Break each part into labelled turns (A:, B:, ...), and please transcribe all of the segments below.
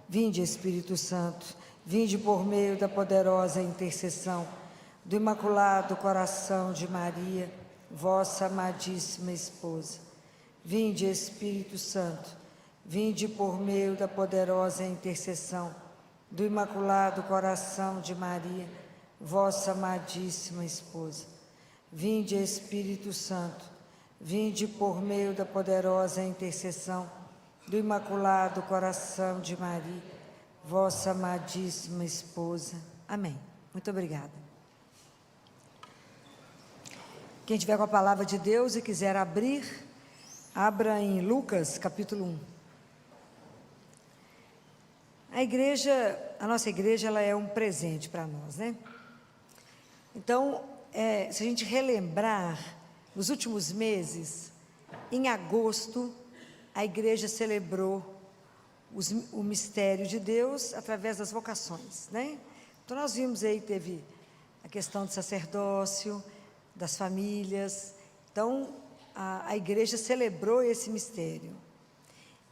A: Vinde, Espírito Santo, vinde por meio da poderosa intercessão do Imaculado Coração de Maria, vossa amadíssima esposa. Vinde, Espírito Santo, vinde por meio da poderosa intercessão do Imaculado Coração de Maria, vossa amadíssima esposa. Vinde, Espírito Santo, vinde por meio da poderosa intercessão do Imaculado Coração de Maria, vossa amadíssima esposa. Amém. Muito obrigada. Quem tiver com a palavra de Deus e quiser abrir, abra em Lucas, capítulo 1. A nossa igreja, ela é um presente para nós, né? Então, se a gente relembrar, nos últimos meses, em agosto, a igreja celebrou o mistério de Deus através das vocações, né? Então, nós vimos aí, teve a questão do sacerdócio, das famílias. Então, a igreja celebrou esse mistério.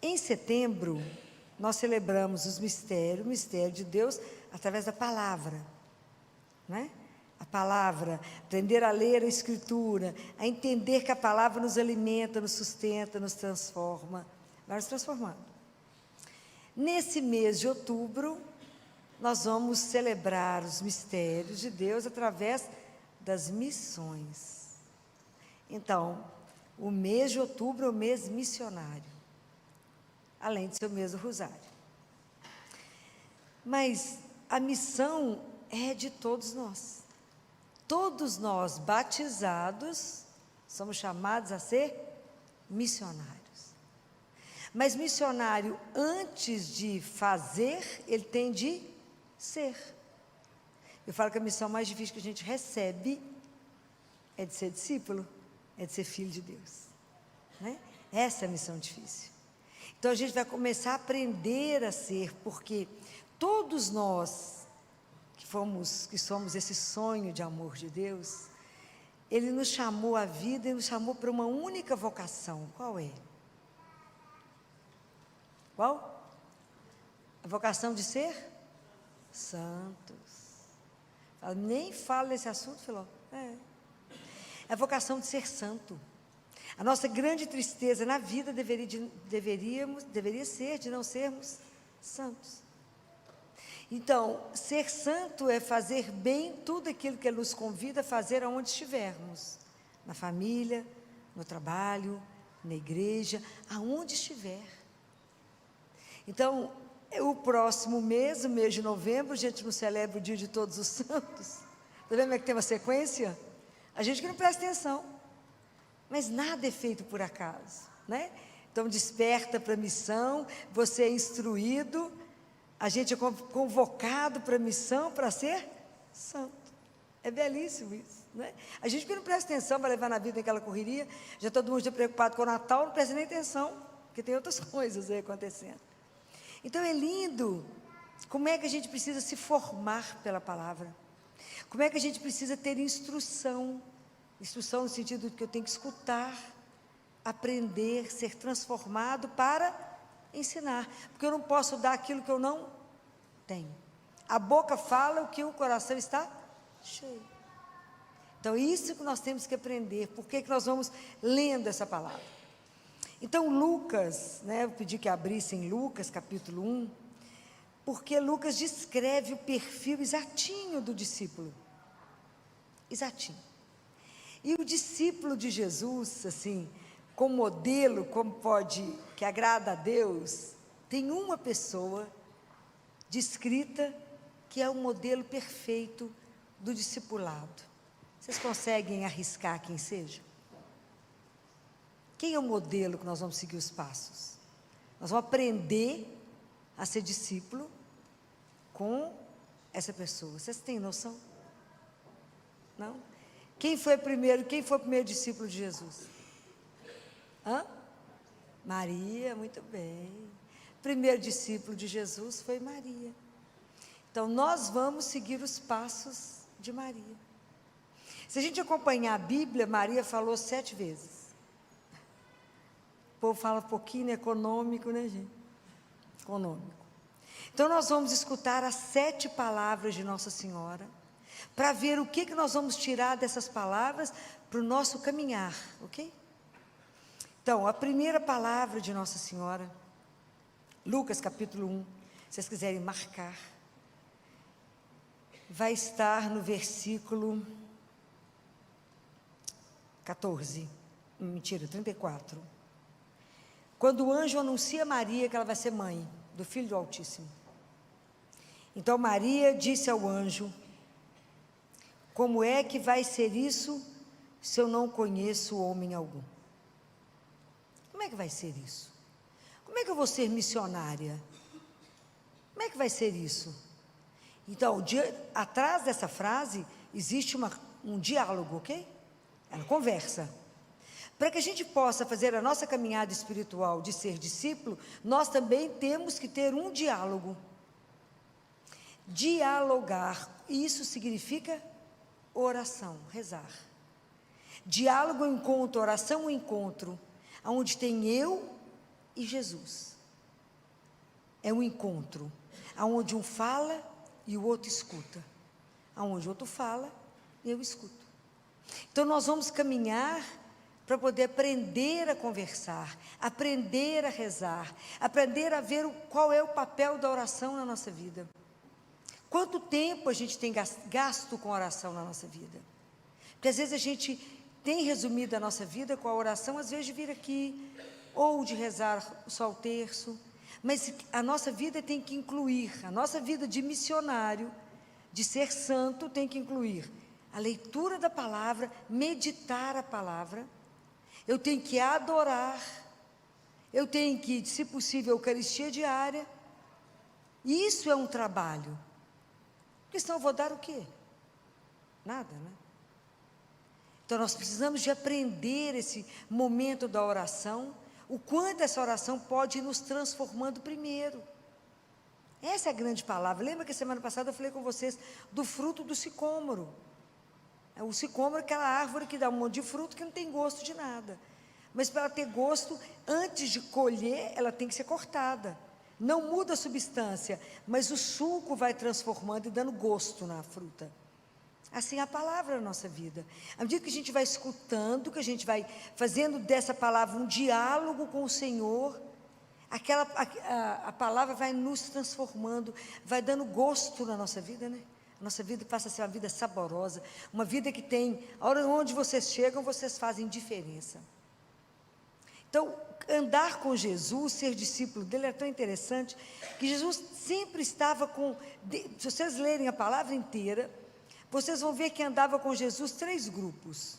A: Em setembro, nós celebramos o mistério de Deus através da palavra, né? A palavra, aprender a ler a Escritura, a entender que a palavra nos alimenta, nos sustenta, nos transforma, vai nos transformando. Nesse mês de outubro, nós vamos celebrar os mistérios de Deus através das missões. Então, o mês de outubro é o mês missionário, além de ser o mês do rosário. Mas a missão é de todos nós. Todos nós, batizados, somos chamados a ser missionários. Mas missionário, antes de fazer, ele tem de ser. Eu falo que a missão mais difícil que a gente recebe é de ser discípulo, é de ser filho de Deus, né? Essa é a missão difícil. Então a gente vai começar a aprender a ser, porque todos nós que somos esse sonho de amor de Deus, Ele nos chamou à vida e nos chamou para uma única vocação. Qual é? Qual? A vocação de ser santos. Eu nem falo nesse assunto, falou. É a vocação de ser santo. A nossa grande tristeza na vida deveria ser de não sermos santos. Então, ser santo é fazer bem tudo aquilo que Ele nos convida a fazer aonde estivermos. Na família, no trabalho, na igreja, aonde estiver. Então, o próximo mês, o mês de novembro, a gente não celebra o dia de todos os santos. Está vendo como é que tem uma sequência? A gente que não presta atenção. Mas nada é feito por acaso, né? Então, desperta para a missão, você é instruído, a gente é convocado para a missão para ser santo. É belíssimo isso, né? A gente que não presta atenção, vai levar na vida aquela correria, já todo mundo está preocupado com o Natal, não presta nem atenção, porque tem outras coisas aí acontecendo. Então é lindo, como é que a gente precisa se formar pela palavra, como é que a gente precisa ter instrução no sentido de que eu tenho que escutar, aprender, ser transformado para ensinar, porque eu não posso dar aquilo que eu não tenho. A boca fala o que o coração está cheio. Então, isso que nós temos que aprender. Por que nós vamos lendo essa palavra? Então, Lucas, né, eu pedi que abrissem Lucas, capítulo 1, porque Lucas descreve o perfil exatinho do discípulo. Exatinho. E o discípulo de Jesus, assim, com modelo, que agrada a Deus, tem uma pessoa descrita que é o modelo perfeito do discipulado. Vocês conseguem arriscar quem seja? Quem é o modelo que nós vamos seguir os passos? Nós vamos aprender a ser discípulo com essa pessoa. Vocês têm noção? Não? Quem foi o primeiro discípulo de Jesus? Maria, muito bem. Primeiro discípulo de Jesus foi Maria. Então, nós vamos seguir os passos de Maria. Se a gente acompanhar a Bíblia, Maria falou 7 vezes. O povo fala um pouquinho econômico, né, gente? Econômico. Então nós vamos escutar as 7 palavras de Nossa Senhora, para ver o que nós vamos tirar dessas palavras para o nosso caminhar, ok? Então, a primeira palavra de Nossa Senhora, Lucas capítulo 1, se vocês quiserem marcar, vai estar no versículo 14, mentira, 34. Quando o anjo anuncia a Maria que ela vai ser mãe do Filho do Altíssimo. Então Maria disse ao anjo: como é que vai ser isso se eu não conheço homem algum? Como é que vai ser isso? Como é que eu vou ser missionária? Como é que vai ser isso? Então, atrás dessa frase, existe um diálogo, ok? É uma conversa. Para que a gente possa fazer a nossa caminhada espiritual de ser discípulo, nós também temos que ter um diálogo. Dialogar, isso significa oração, rezar. Diálogo, encontro, oração, encontro, onde tem eu e Jesus. É um encontro, onde um fala e o outro escuta. Onde o outro fala e eu escuto. Então nós vamos caminhar para poder aprender a conversar, aprender a rezar, aprender a ver qual é o papel da oração na nossa vida. Quanto tempo a gente tem gasto com oração na nossa vida? Porque às vezes a gente tem resumido a nossa vida com a oração, às vezes de vir aqui, ou de rezar só o terço, mas a nossa vida tem que incluir, a nossa vida de missionário, de ser santo, tem que incluir a leitura da palavra, meditar a palavra, eu tenho que adorar, eu tenho que, se possível, Eucaristia diária, e isso é um trabalho, porque senão eu vou dar o quê? Nada, né? Então nós precisamos de aprender esse momento da oração, o quanto essa oração pode ir nos transformando primeiro. Essa é a grande palavra. Lembra que semana passada eu falei com vocês do fruto do sicômoro? O sicômoro é aquela árvore que dá um monte de fruto que não tem gosto de nada. Mas para ela ter gosto, antes de colher, ela tem que ser cortada. Não muda a substância, mas o suco vai transformando e dando gosto na fruta. Assim é a palavra na nossa vida. À medida que a gente vai escutando, que a gente vai fazendo dessa palavra um diálogo com o Senhor, a palavra vai nos transformando, vai dando gosto na nossa vida, né? A nossa vida passa a ser uma vida saborosa, uma vida que tem, a hora onde vocês chegam, vocês fazem diferença. Então, andar com Jesus, ser discípulo dele é tão interessante, que Jesus sempre estava se vocês lerem a palavra inteira, vocês vão ver que andava com Jesus 3 grupos.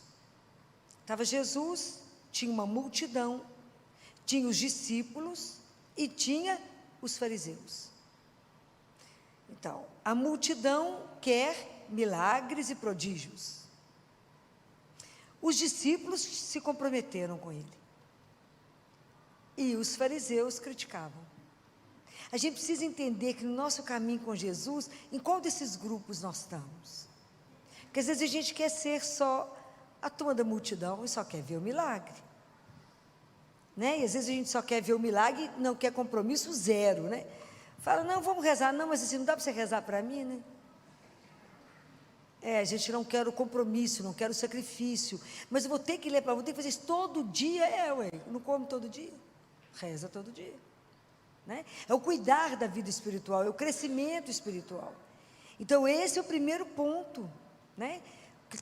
A: Estava Jesus, tinha uma multidão, tinha os discípulos e tinha os fariseus. Então, a multidão quer milagres e prodígios. Os discípulos se comprometeram com ele. E os fariseus criticavam. A gente precisa entender que no nosso caminho com Jesus, em qual desses grupos nós estamos? Porque às vezes a gente quer ser só a turma da multidão e só quer ver o milagre. Né? E às vezes a gente só quer ver o milagre e não quer compromisso zero, né? Fala, não, vamos rezar, não, mas assim, não dá para você rezar para mim, né? A gente não quer o compromisso, não quer o sacrifício, mas eu vou ter que ler, vou ter que fazer isso todo dia, não como todo dia, reza todo dia, né? É o cuidar da vida espiritual, é o crescimento espiritual. Então esse é o primeiro ponto, né?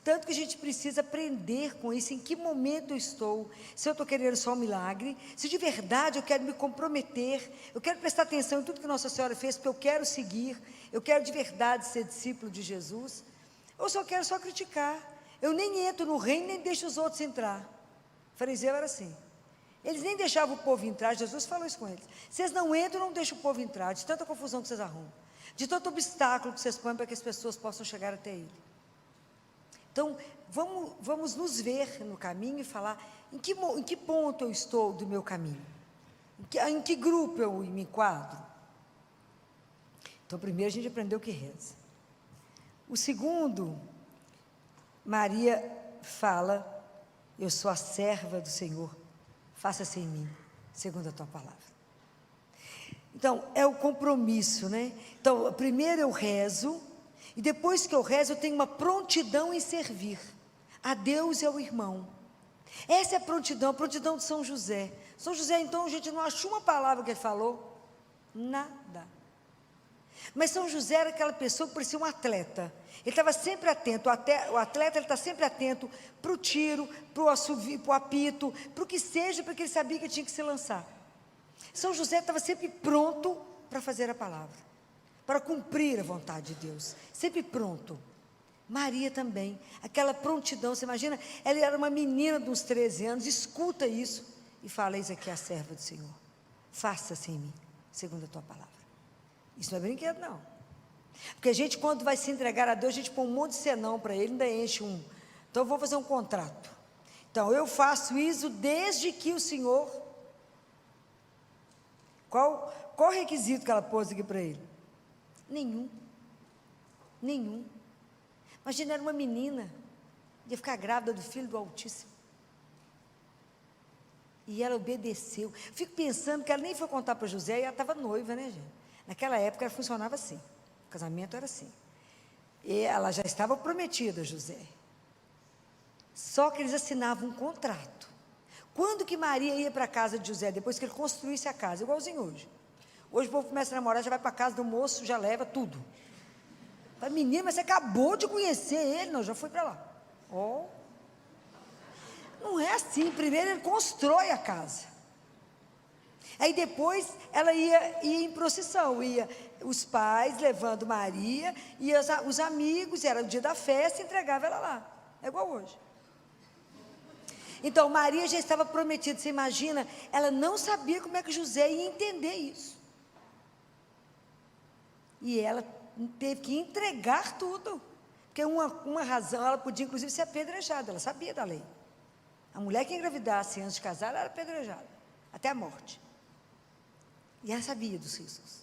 A: Tanto que a gente precisa aprender com isso, em que momento eu estou, se eu estou querendo só um milagre, se de verdade eu quero me comprometer, eu quero prestar atenção em tudo que Nossa Senhora fez, porque eu quero seguir, eu quero de verdade ser discípulo de Jesus, ou se eu quero só criticar, eu nem entro no reino, nem deixo os outros entrar. O fariseu era assim, eles nem deixavam o povo entrar, Jesus falou isso com eles, vocês não entram, não deixam o povo entrar, de tanta confusão que vocês arrumam, de tanto obstáculo que vocês põem para que as pessoas possam chegar até ele. Então, vamos nos ver no caminho e falar em que ponto eu estou do meu caminho, em que grupo eu me enquadro. Então, primeiro a gente aprendeu que reza. O segundo, Maria fala, eu sou a serva do Senhor, faça-se em mim, segundo a tua palavra. Então, é o compromisso, né? Então, primeiro eu rezo, e depois que eu rezo, eu tenho uma prontidão em servir a Deus e ao irmão. Essa é a prontidão de São José. São José, então, a gente não achou uma palavra que ele falou, nada. Mas São José era aquela pessoa que parecia um atleta. Ele estava sempre atento, o atleta ele está sempre atento para o tiro, para o assovio, para o apito, para o que seja, porque ele sabia que tinha que se lançar. São José estava sempre pronto para fazer a palavra, para cumprir a vontade de Deus, sempre pronto. Maria também, aquela prontidão, você imagina, ela era uma menina de uns 13 anos, escuta isso e fala: eis aqui a serva do Senhor, faça-se em mim, segundo a tua palavra. Isso não é brinquedo, não. Porque a gente, quando vai se entregar a Deus, a gente põe um monte de senão para Ele, ainda enche um. Então, eu vou fazer um contrato. Então, eu faço isso desde que o Senhor... Qual o requisito que ela pôs aqui para Ele? Nenhum. Imagina, era uma menina, ia ficar grávida do Filho do Altíssimo. E ela obedeceu. Fico pensando que ela nem foi contar para José, e ela estava noiva, né, gente? Naquela época ela funcionava assim, o casamento era assim, e ela já estava prometida a José, só que eles assinavam um contrato. Quando que Maria ia para a casa de José? Depois que ele construísse a casa, igualzinho hoje. Hoje o povo começa a namorar, já vai para a casa do moço, já leva tudo. Fala: menina, mas você acabou de conhecer ele. Não, já foi para lá. Não é assim. Primeiro ele constrói a casa. Aí depois ela ia em procissão, ia os pais levando Maria, e os amigos, era o dia da festa, entregava ela lá, é igual hoje. Então Maria já estava prometida, você imagina, ela não sabia como é que José ia entender isso, e ela teve que entregar tudo, porque uma razão, ela podia inclusive ser apedrejada, ela sabia da lei, a mulher que engravidasse antes de casar, ela era apedrejada, até a morte. E ela sabia dos riscos.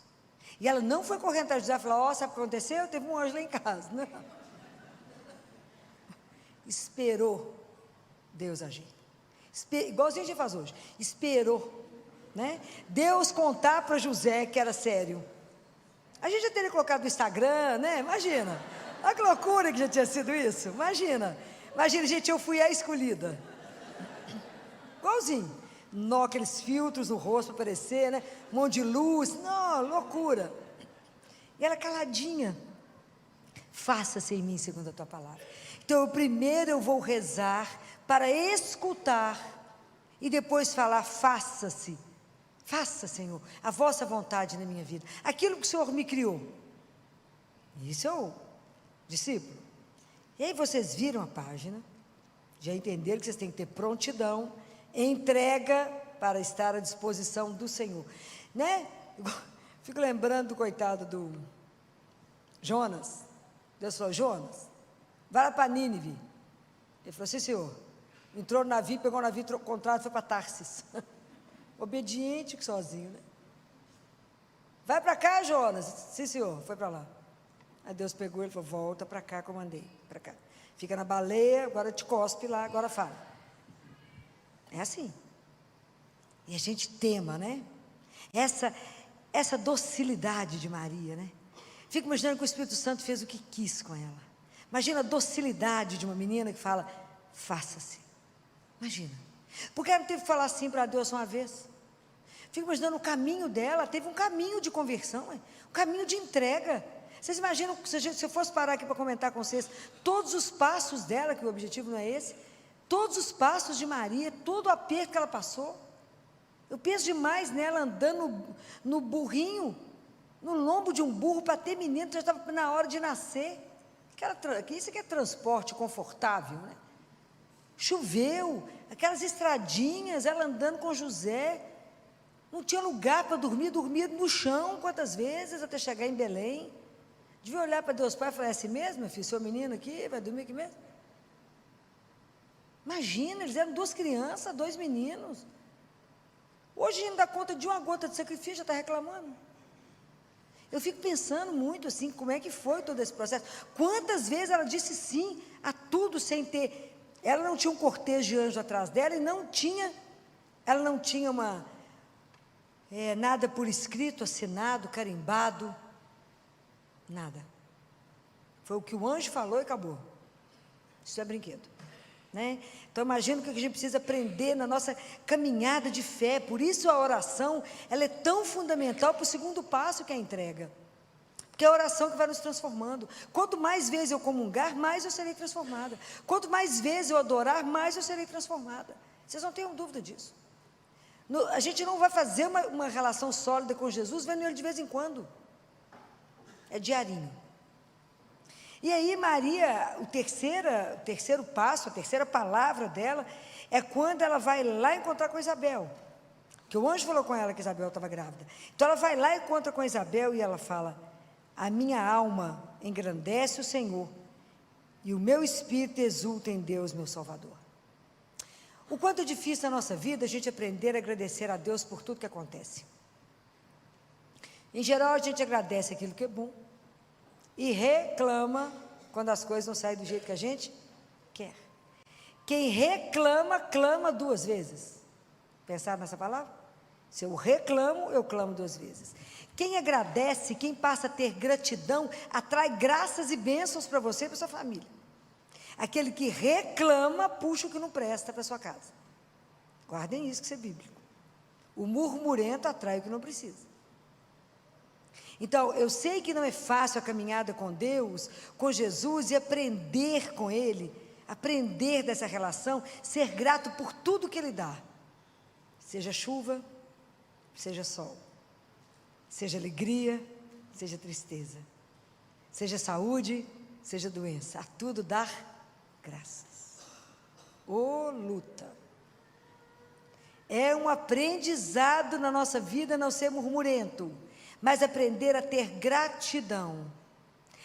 A: E ela não foi correndo atrás de José e falou: sabe o que aconteceu? Teve um anjo lá em casa. Não. Esperou Deus agir. Igualzinho a gente faz hoje. Esperou, né? Deus contar para José que era sério. A gente já teria colocado no Instagram, né? Imagina. Olha que loucura que já tinha sido isso. Imagina, gente, eu fui a escolhida. Igualzinho. Aqueles filtros no rosto para aparecer, né? Um monte de luz, loucura. E ela caladinha: faça-se em mim segundo a tua palavra. Então, primeiro eu vou rezar para escutar e depois falar: faça-se, faça, Senhor, a vossa vontade na minha vida, aquilo que o Senhor me criou. Isso é o discípulo. E aí vocês viram a página, já entenderam que vocês têm que ter prontidão, entrega para estar à disposição do Senhor, né? Fico lembrando do coitado do Jonas. Deus falou: Jonas, vai lá para Nínive. Ele falou: sim, senhor. Entrou no navio, pegou o navio, trocou o contrato e foi para Tarsis. Obediente que sozinho, né? Vai para cá, Jonas. Sim, senhor. Foi para lá. Aí Deus pegou ele e falou: volta para cá, comandei, para cá. Fica na baleia, agora te cospe lá, agora fala. É assim. E a gente tema, né? Essa docilidade de Maria, né? Fico imaginando que o Espírito Santo fez o que quis com ela. Imagina a docilidade de uma menina que fala: faça-se. Imagina. Porque ela não teve que falar assim para Deus uma vez. Fico imaginando o caminho dela, teve um caminho de conversão, um caminho de entrega. Vocês imaginam, se eu fosse parar aqui para comentar com vocês, todos os passos dela, que o objetivo não é esse, todos os passos de Maria, todo o aperto que ela passou. Eu penso demais nela andando no burrinho, no lombo de um burro para ter menino, já estava na hora de nascer. Isso aqui é transporte confortável, né? Choveu, aquelas estradinhas, ela andando com José, não tinha lugar para dormir, dormia no chão quantas vezes até chegar em Belém. Devia olhar para Deus Pai e falar: é assim mesmo, meu filho, seu menino aqui, vai dormir aqui mesmo? Imagina, eles eram 2 crianças, 2 meninos. Hoje a gente dá conta de uma gota de sacrifício, já está reclamando. Eu fico pensando muito assim, como é que foi todo esse processo. Quantas vezes ela disse sim a tudo sem ter... Ela não tinha um cortejo de anjo atrás dela e ela não tinha uma... nada por escrito, assinado, carimbado, nada. Foi o que o anjo falou e acabou. Isso é brinquedo, né? Então imagina o que a gente precisa aprender na nossa caminhada de fé. Por isso a oração, ela é tão fundamental para o segundo passo, que é a entrega. Porque é a oração que vai nos transformando. Quanto mais vezes eu comungar, mais eu serei transformada. Quanto mais vezes eu adorar, mais eu serei transformada. Vocês não tenham dúvida disso. A gente não vai fazer uma relação sólida com Jesus vendo ele de vez em quando. É diarinho. E aí Maria, o terceiro passo, a terceira palavra dela, é quando ela vai lá encontrar com Isabel. Que o anjo falou com ela que Isabel estava grávida. Então ela vai lá e encontra com Isabel e ela fala: a minha alma engrandece o Senhor, e o meu espírito exulta em Deus, meu Salvador. O quanto é difícil na nossa vida a gente aprender a agradecer a Deus por tudo que acontece. Em geral, a gente agradece aquilo que é bom e reclama quando as coisas não saem do jeito que a gente quer. Quem reclama, clama duas vezes. Pensaram nessa palavra? Se eu reclamo, eu clamo duas vezes. Quem agradece, quem passa a ter gratidão, atrai graças e bênçãos para você e para sua família. Aquele que reclama, puxa o que não presta para sua casa. Guardem isso, que isso é bíblico. O murmurento atrai o que não precisa. Então, eu sei que não é fácil a caminhada com Deus, com Jesus, e aprender com Ele, aprender dessa relação, ser grato por tudo que Ele dá. Seja chuva, seja sol, seja alegria, seja tristeza, seja saúde, seja doença, a tudo dar graças. Ô luta! É um aprendizado na nossa vida não ser murmurento, mas aprender a ter gratidão.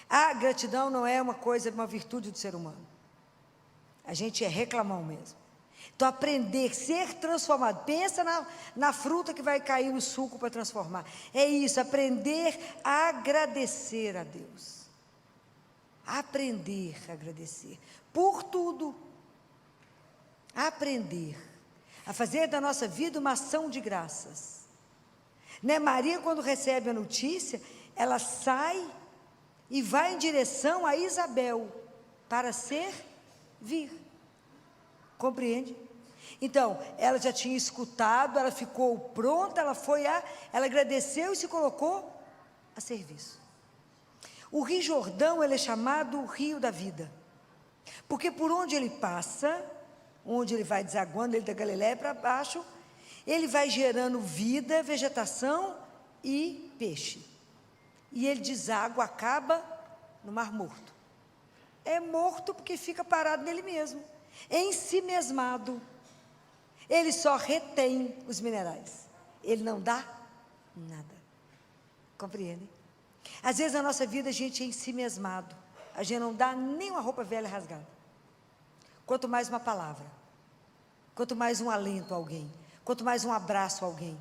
A: A gratidão não é uma coisa, uma virtude do ser humano. A gente é reclamão mesmo. Então aprender, ser transformado. Pensa na fruta que vai cair no suco para transformar. É isso, aprender a agradecer a Deus. Aprender a agradecer por tudo. Aprender a fazer da nossa vida uma ação de graças. Né? Maria, quando recebe a notícia, ela sai e vai em direção a Isabel para servir. Compreende? Então, ela já tinha escutado, ela ficou pronta, ela agradeceu e se colocou a serviço. O Rio Jordão, ele é chamado o Rio da Vida, porque por onde ele passa, onde ele vai desaguando, ele da Galileia para baixo, ele vai gerando vida, vegetação e peixe. E ele deságua, acaba no Mar Morto. É morto porque fica parado nele mesmo, em si mesmado. Ele só retém os minerais. Ele não dá nada. Compreende? Às vezes na nossa vida a gente é em si mesmado. A gente não dá nem uma roupa velha rasgada. Quanto mais uma palavra. Quanto mais um alento a alguém. Quanto mais um abraço a alguém.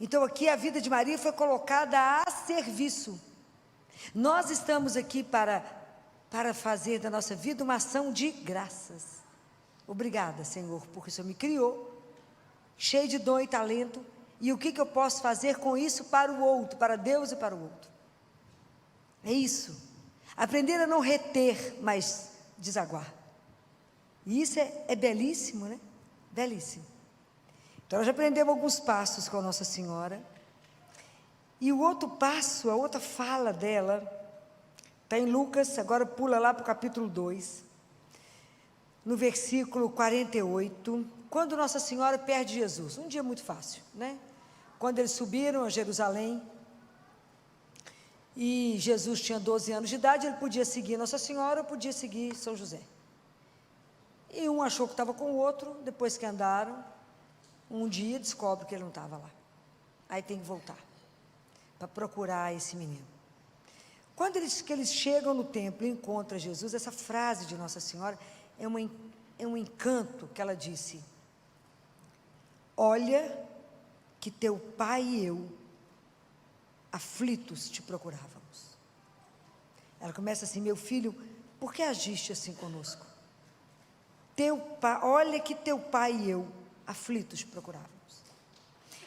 A: Então aqui a vida de Maria foi colocada a serviço. Nós estamos aqui para fazer da nossa vida uma ação de graças. Obrigada, Senhor, porque o Senhor me criou, cheio de dom e talento, e o que eu posso fazer com isso para o outro, para Deus e para o outro. É isso. Aprender a não reter, mas desaguar. E isso é belíssimo, né? Belíssimo. Então, nós já aprendemos alguns passos com a Nossa Senhora. E o outro passo, a outra fala dela, está em Lucas, agora pula lá para o capítulo 2, no versículo 48, quando Nossa Senhora perde Jesus. Um dia muito fácil, né? Quando eles subiram a Jerusalém, e Jesus tinha 12 anos de idade, ele podia seguir Nossa Senhora ou podia seguir São José. E um achou que estava com o outro, depois que andaram, um dia descobre que ele não estava lá. Aí tem que voltar, para procurar esse menino. Quando eles chegam no templo e encontram Jesus, essa frase de Nossa Senhora é um encanto que ela disse: olha que teu pai e eu, aflitos, te procurávamos. Ela começa assim: meu filho, por que agiste assim conosco? Olha que teu pai e eu, aflitos, procurávamos.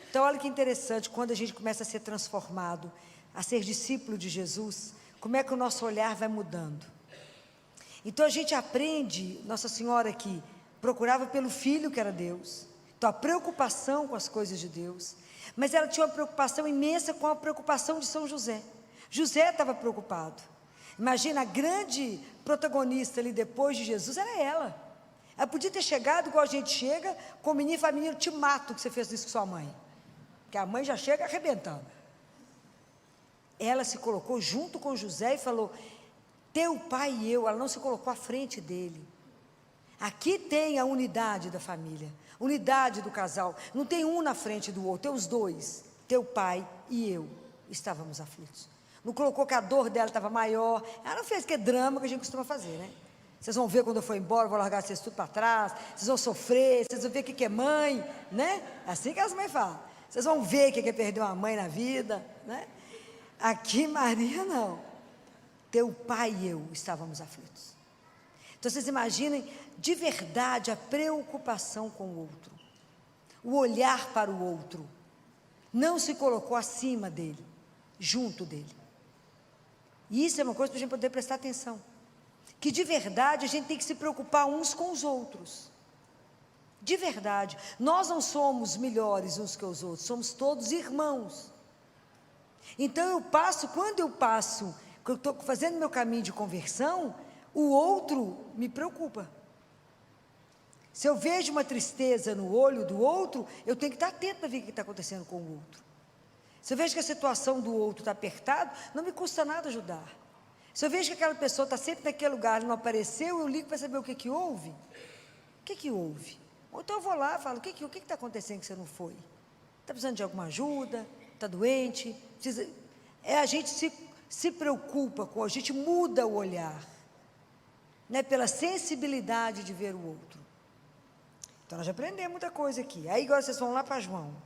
A: Então, olha que interessante, quando a gente começa a ser transformado, a ser discípulo de Jesus, como é que o nosso olhar vai mudando. Então, a gente aprende, Nossa Senhora que procurava pelo Filho que era Deus, então a preocupação com as coisas de Deus, mas ela tinha uma preocupação imensa com a preocupação de São José. José estava preocupado. Imagina, a grande protagonista ali depois de Jesus era ela. Ela podia ter chegado igual a gente chega, com o menino e falar: menino, te mato que você fez isso com sua mãe. Porque a mãe já chega arrebentando. Ela se colocou junto com José e falou: teu pai e eu. Ela não se colocou à frente dele. Aqui tem a unidade da família, unidade do casal. Não tem um na frente do outro, tem os dois. Teu pai e eu estávamos aflitos. Não colocou que a dor dela estava maior. Ela não fez que é drama que a gente costuma fazer, né? Vocês vão ver quando eu for embora, eu vou largar vocês tudo para trás. Vocês vão sofrer, vocês vão ver o que é mãe, né? Assim que as mães falam. Vocês vão ver o que é perder uma mãe na vida, né? Aqui, Maria, não. Teu pai e eu estávamos aflitos. Então, vocês imaginem, de verdade, a preocupação com o outro. O olhar para o outro. Não se colocou acima dele, junto dele. E isso é uma coisa para a gente poder prestar atenção. Que de verdade a gente tem que se preocupar uns com os outros. De verdade. Nós não somos melhores uns que os outros, somos todos irmãos. Então quando eu estou fazendo meu caminho de conversão, o outro me preocupa. Se eu vejo uma tristeza no olho do outro, eu tenho que estar atento para ver o que está acontecendo com o outro. Se eu vejo que a situação do outro está apertada, não me custa nada ajudar. Se eu vejo que aquela pessoa está sempre naquele lugar e não apareceu, eu ligo para saber o que houve. O que houve? Ou então eu vou lá e falo: o que está acontecendo que você não foi? Está precisando de alguma ajuda? Está doente? Precisa... A gente se preocupa a gente muda o olhar, né, pela sensibilidade de ver o outro. Então, nós já aprendemos muita coisa aqui. Aí agora vocês vão lá para João.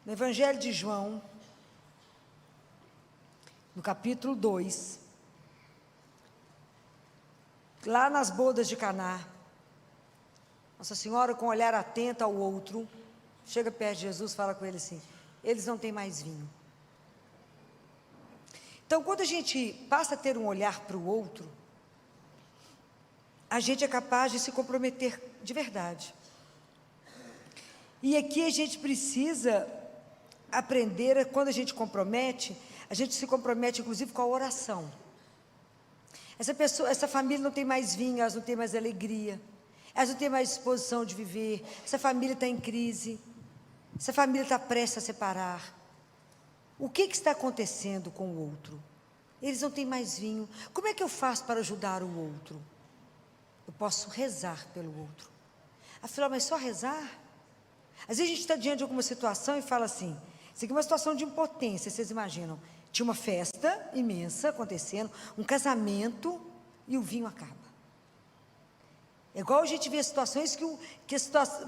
A: No Evangelho de João, no capítulo 2, lá nas bodas de Caná, Nossa Senhora, com um olhar atento ao outro, chega perto de Jesus e fala com ele assim: eles não têm mais vinho. Então, quando a gente passa a ter um olhar para o outro, a gente é capaz de se comprometer de verdade. E aqui a gente precisa aprender, quando a gente compromete, a gente se compromete inclusive com a oração. Essa família não tem mais vinho, elas não têm mais alegria, elas não têm mais disposição de viver, essa família está em crise, essa família está prestes a separar. O que está acontecendo com o outro? Eles não têm mais vinho. Como é que eu faço para ajudar o outro? Eu posso rezar pelo outro. Afinal, mas só rezar? Às vezes a gente está diante de alguma situação e fala assim: isso aqui é uma situação de impotência, vocês imaginam? Tinha uma festa imensa acontecendo, um casamento, e o vinho acaba. É igual a gente vê situações que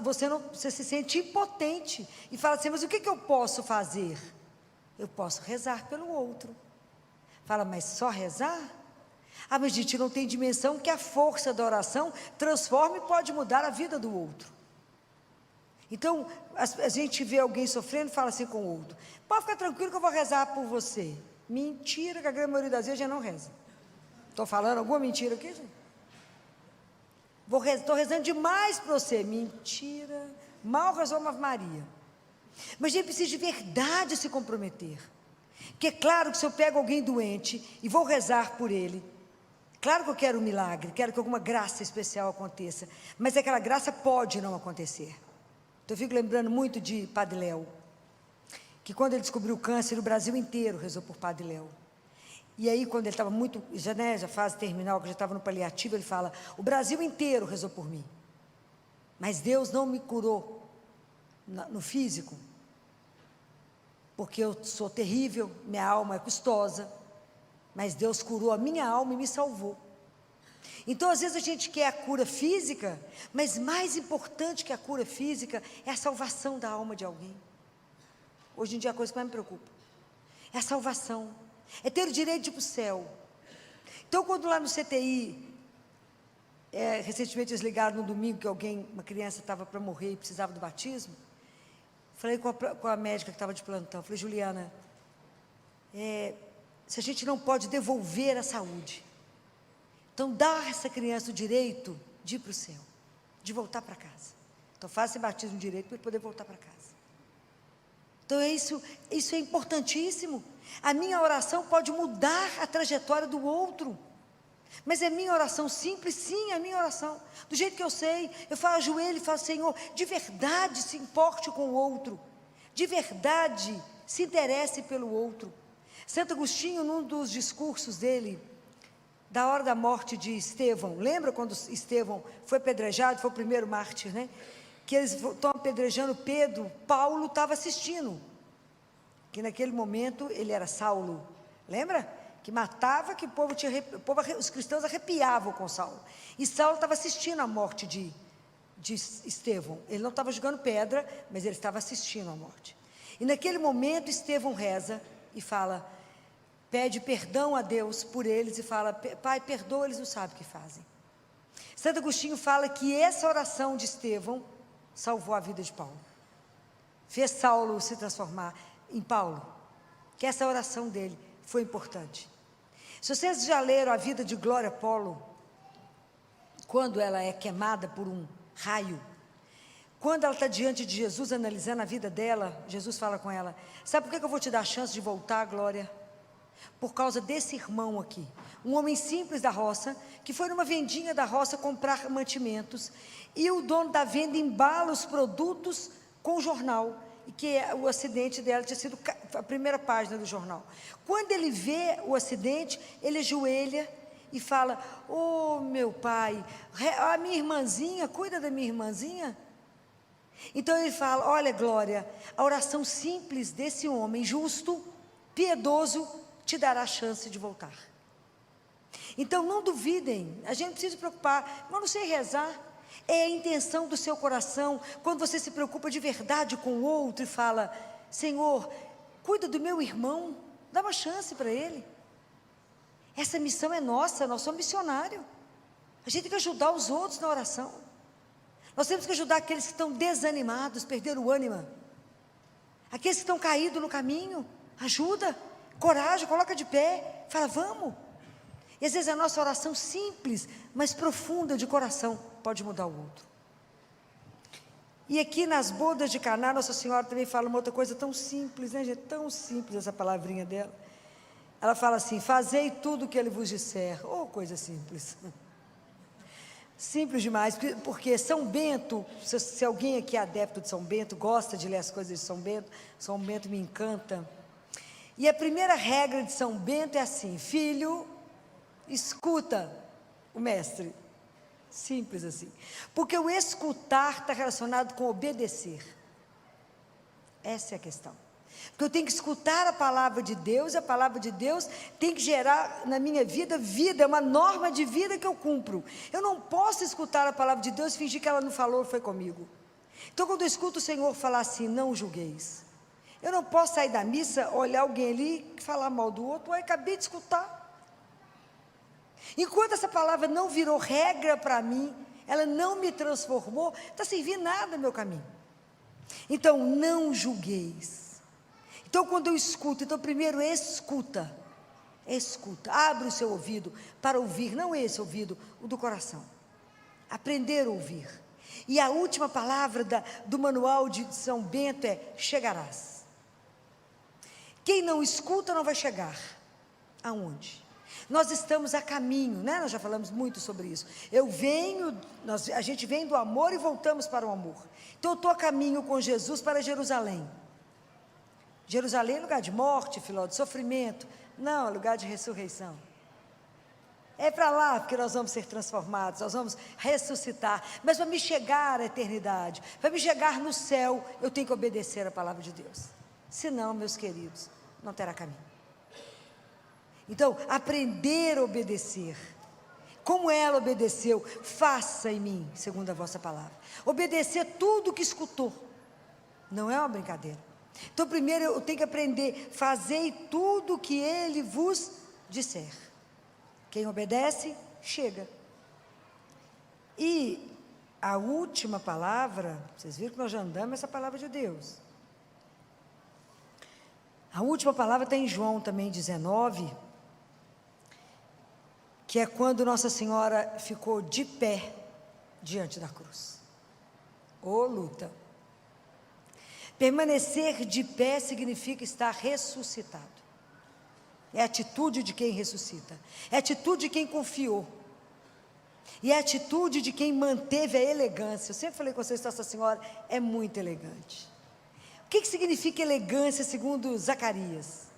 A: você se sente impotente e fala assim: mas o que eu posso fazer? Eu posso rezar pelo outro. Fala: mas só rezar? Ah, mas a gente não tem dimensão que a força da oração transforma e pode mudar a vida do outro. Então, a gente vê alguém sofrendo e fala assim com o outro: pode ficar tranquilo que eu vou rezar por você. Mentira, que a grande maioria das vezes já não reza. Estou falando alguma mentira aqui, gente? Estou rezando demais para você. Mentira. Mal rezou uma Ave Maria. Mas a gente precisa de verdade se comprometer. Porque é claro que se eu pego alguém doente e vou rezar por ele, claro que eu quero um milagre, quero que alguma graça especial aconteça, mas aquela graça pode não acontecer. Então eu fico lembrando muito de Padre Léo, que quando ele descobriu o câncer, o Brasil inteiro rezou por Padre Léo. E aí, quando ele estava muito, já fase terminal, que já estava no paliativo, ele fala: o Brasil inteiro rezou por mim, mas Deus não me curou no físico, porque eu sou terrível, minha alma é custosa, mas Deus curou a minha alma e me salvou. Então, às vezes a gente quer a cura física, mas mais importante que a cura física é a salvação da alma de alguém. Hoje em dia a coisa que mais me preocupa é a salvação, é ter o direito de ir para o céu. Então, quando lá no CTI recentemente eles ligaram no domingo que uma criança estava para morrer e precisava do batismo. Falei com a médica que estava de plantão, falei, Juliana, se a gente não pode devolver a saúde, então dá a essa criança o direito de ir para o céu, de voltar para casa. Então faça esse batismo direito para ele poder voltar para casa. Então isso é importantíssimo. A minha oração pode mudar a trajetória do outro. Mas é minha oração simples? Sim, é minha oração. Do jeito que eu sei, eu falo ajoelho e falo, Senhor, de verdade se importe com o outro. De verdade se interesse pelo outro. Santo Agostinho, num dos discursos dele, da hora da morte de Estevão, lembra quando Estevão foi apedrejado, foi o primeiro mártir, né? Que eles estão apedrejando Pedro, Paulo estava assistindo, que naquele momento ele era Saulo, lembra? Que matava, que os cristãos arrepiavam com Saulo, e Saulo estava assistindo a morte de Estevão, ele não estava jogando pedra, mas ele estava assistindo a morte, e naquele momento Estevão reza e fala, pede perdão a Deus por eles, e fala, Pai, perdoa, eles não sabem o que fazem. Santo Agostinho fala que essa oração de Estevão salvou a vida de Paulo, fez Saulo se transformar em Paulo, que essa oração dele foi importante. Se vocês já leram a vida de Glória Polo, quando ela é queimada por um raio, quando ela está diante de Jesus, analisando a vida dela, Jesus fala com ela, sabe por que eu vou te dar a chance de voltar, Glória? Por causa desse irmão aqui, um homem simples da roça, que foi numa vendinha da roça comprar mantimentos, e o dono da venda embala os produtos com o jornal, e que o acidente dela tinha sido a primeira página do jornal. Quando ele vê o acidente, ele ajoelha e fala, meu pai, a minha irmãzinha, cuida da minha irmãzinha. Então ele fala, olha Glória, a oração simples desse homem justo, piedoso, te dará a chance de voltar. Então não duvidem, a gente não precisa se preocupar, mas não sei rezar, é a intenção do seu coração, quando você se preocupa de verdade com o outro e fala, Senhor, cuida do meu irmão, dá uma chance para ele. Essa missão é nossa, nós somos missionários, a gente tem que ajudar os outros na oração, nós temos que ajudar aqueles que estão desanimados, perderam o ânimo, aqueles que estão caídos no caminho, ajuda, coragem, coloca de pé, fala, vamos. E às vezes a nossa oração simples, mas profunda de coração, pode mudar o outro. E aqui nas bodas de Caná, Nossa Senhora também fala uma outra coisa tão simples, né, gente? Tão simples essa palavrinha dela. Ela fala assim, fazei tudo o que ele vos disser. Oh, coisa simples. Simples demais, porque São Bento, se alguém aqui é adepto de São Bento, gosta de ler as coisas de São Bento me encanta. E a primeira regra de São Bento é assim, filho, escuta o mestre. Simples assim. Porque o escutar está relacionado com obedecer. Essa é a questão. Porque eu tenho que escutar a palavra de Deus, e a palavra de Deus tem que gerar na minha vida, é uma norma de vida que eu cumpro. Eu não posso escutar a palavra de Deus e fingir que ela não falou, foi comigo. Então quando eu escuto o Senhor falar assim, não julgueis, eu não posso sair da missa, olhar alguém ali, falar mal do outro, eu acabei de escutar. Enquanto essa palavra não virou regra para mim, ela não me transformou, não está servindo nada no meu caminho. Então, não julgueis. Então, quando eu escuto, então primeiro escuta, abre o seu ouvido para ouvir, não esse ouvido, o do coração. Aprender a ouvir. E a última palavra do manual de São Bento é, chegarás. Quem não escuta não vai chegar. Aonde? Nós estamos a caminho, né? Nós já falamos muito sobre isso. A gente vem do amor e voltamos para o amor. Então eu estou a caminho com Jesus para Jerusalém. Jerusalém é lugar de morte, filó, de sofrimento. Não, é lugar de ressurreição. É para lá, porque nós vamos ser transformados, nós vamos ressuscitar. Mas para me chegar à eternidade, para me chegar no céu, eu tenho que obedecer a palavra de Deus. Senão, meus queridos, não terá caminho. Então, aprender a obedecer. Como ela obedeceu, faça em mim, segundo a vossa palavra. Obedecer tudo o que escutou. Não é uma brincadeira. Então, primeiro eu tenho que aprender, fazei tudo o que ele vos disser. Quem obedece, chega. E a última palavra, vocês viram que nós já andamos essa palavra de Deus. A última palavra está em João também 19, que é quando Nossa Senhora ficou de pé diante da cruz. Ô luta! Permanecer de pé significa estar ressuscitado. É a atitude de quem ressuscita, é a atitude de quem confiou, e é a atitude de quem manteve a elegância. Eu sempre falei com vocês que Nossa Senhora é muito elegante. O que significa elegância segundo Zacarias?